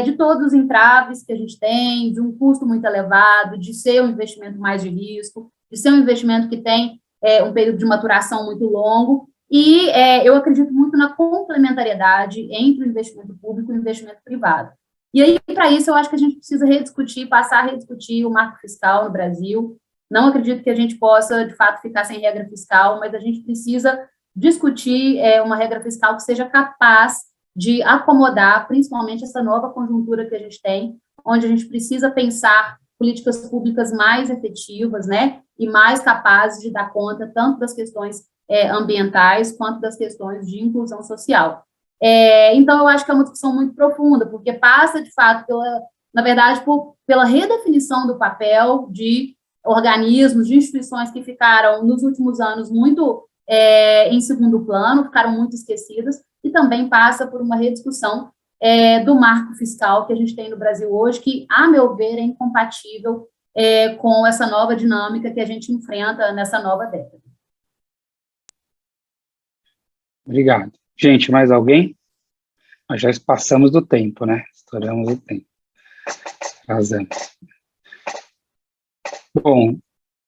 de todos os entraves que a gente tem, de um custo muito elevado, de ser um investimento mais de risco, de ser um investimento que tem um período de maturação muito longo, e eu acredito muito na complementariedade entre o investimento público e o investimento privado. E aí, para isso, eu acho que a gente precisa rediscutir, passar a rediscutir o marco fiscal no Brasil, Não acredito que a gente possa, de fato, ficar sem regra fiscal, mas a gente precisa discutir uma regra fiscal que seja capaz de acomodar, principalmente, essa nova conjuntura que a gente tem, onde a gente precisa pensar políticas públicas mais efetivas, né, e mais capazes de dar conta tanto das questões ambientais quanto das questões de inclusão social. Então, eu acho que é uma discussão muito profunda, porque passa, de fato, na verdade, pela redefinição do papel de organismos, de instituições que ficaram, nos últimos anos, muito em segundo plano, ficaram muito esquecidas, e também passa por uma rediscussão do marco fiscal que a gente tem no Brasil hoje, que, a meu ver, é incompatível com essa nova dinâmica que a gente enfrenta nessa nova década. Obrigado. Gente, mais alguém? Nós já passamos do tempo, né? Estouramos o tempo. Arrasamos. Bom,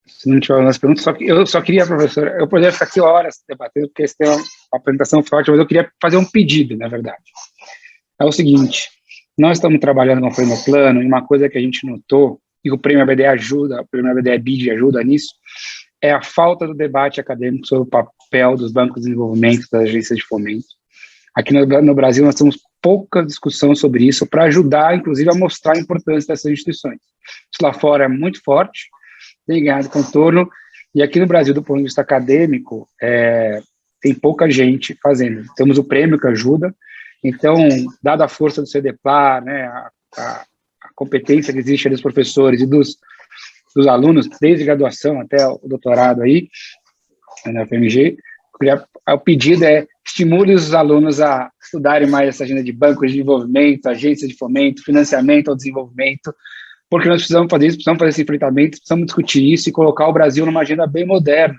se não tiver mais perguntas, eu só queria, professora, eu poderia ficar aqui horas debatendo, porque esse tem uma apresentação forte, mas eu queria fazer um pedido, na verdade. É o seguinte, nós estamos trabalhando com o Prêmio Plano, e uma coisa que a gente notou, e o Prêmio ABDE ajuda, o Prêmio ABDE BID ajuda nisso, é a falta do debate acadêmico sobre o papel dos bancos de desenvolvimento, das agências de fomento. Aqui no Brasil nós temos pouca discussão sobre isso, para ajudar, inclusive, a mostrar a importância dessas instituições. Isso lá fora é muito forte, tem ganhado contorno, e aqui no Brasil, do ponto de vista acadêmico, tem pouca gente fazendo. Temos o prêmio que ajuda, então, dada a força do CDPLAR, né, a competência que existe dos professores e dos alunos, desde graduação até o doutorado aí, na UFMG, o pedido é estimule os alunos a estudarem mais essa agenda de bancos de desenvolvimento, agências de fomento, financiamento ao desenvolvimento, porque nós precisamos fazer isso, precisamos fazer esse enfrentamento, precisamos discutir isso e colocar o Brasil numa agenda bem moderna.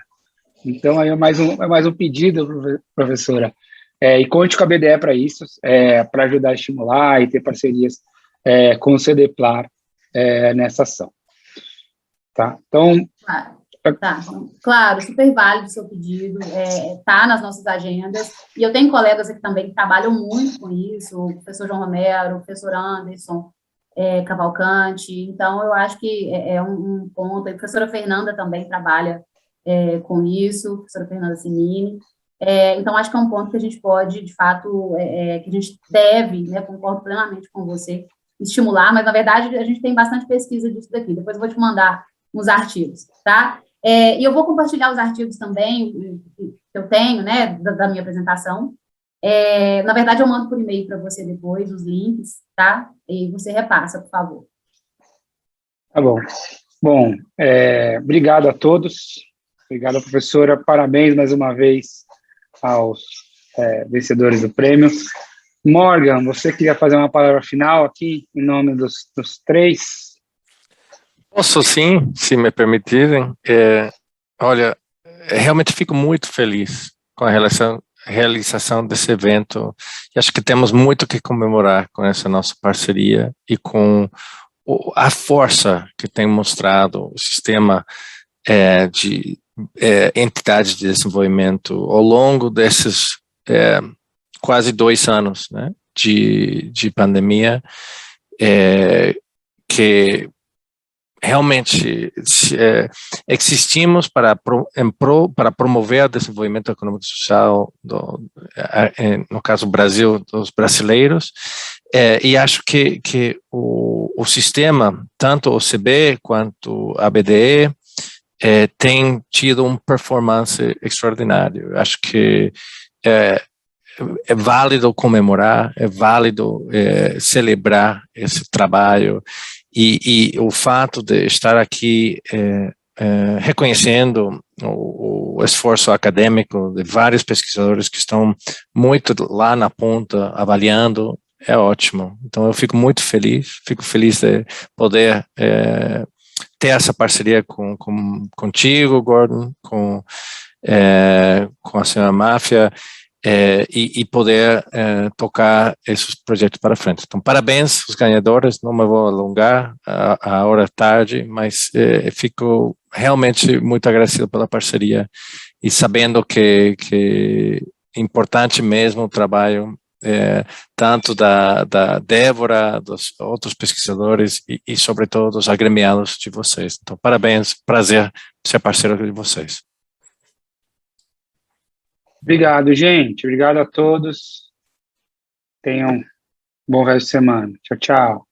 Então, aí é mais um pedido, professora, e conte com a BDE para isso, para ajudar a estimular e ter parcerias com o CDPLAR nessa ação. Tá? Então... Tá, claro, super válido o seu pedido, tá nas nossas agendas, e eu tenho colegas aqui também que trabalham muito com isso, o professor João Romero, o professor Anderson Cavalcante, então eu acho que é um ponto, a professora Fernanda também trabalha com isso, a professora Fernanda Simini, então acho que é um ponto que a gente pode, de fato, que a gente deve, né, concordo plenamente com você, estimular, mas na verdade a gente tem bastante pesquisa disso daqui, depois eu vou te mandar uns artigos, tá? E eu vou compartilhar os artigos também que eu tenho, né, da minha apresentação. Na verdade, eu mando por e-mail para você depois, os links, tá? E você repassa, por favor. Tá bom. Bom, obrigado a todos. Obrigado, professora. Parabéns mais uma vez aos vencedores do prêmio. Morgan, você queria fazer uma palavra final aqui, em nome dos três? Posso sim, se me permitirem. Olha, realmente fico muito feliz com a realização desse evento. E acho que temos muito que comemorar com essa nossa parceria e com a força que tem mostrado o sistema de entidades de desenvolvimento ao longo desses quase 2 anos, né, de pandemia, que realmente existimos para promover o desenvolvimento econômico e social, no caso Brasil, dos brasileiros, e acho que o sistema, tanto o CB quanto a BDE, tem tido uma performance extraordinária. Acho que é válido comemorar, é válido celebrar esse trabalho, e o fato de estar aqui reconhecendo o esforço acadêmico de vários pesquisadores que estão muito lá na ponta avaliando é ótimo. Então eu fico muito feliz, de poder ter essa parceria contigo, Gordon, com a senhora Máfia, e poder tocar esses projetos para frente. Então, parabéns aos ganhadores, não me vou alongar, a hora é tarde, mas fico realmente muito agradecido pela parceria e sabendo que é importante mesmo o trabalho tanto da Débora, dos outros pesquisadores e, sobretudo, dos agremiados de vocês. Então, parabéns, prazer ser parceiro de vocês. Obrigado, gente. Obrigado a todos. Tenham um bom resto de semana. Tchau, tchau.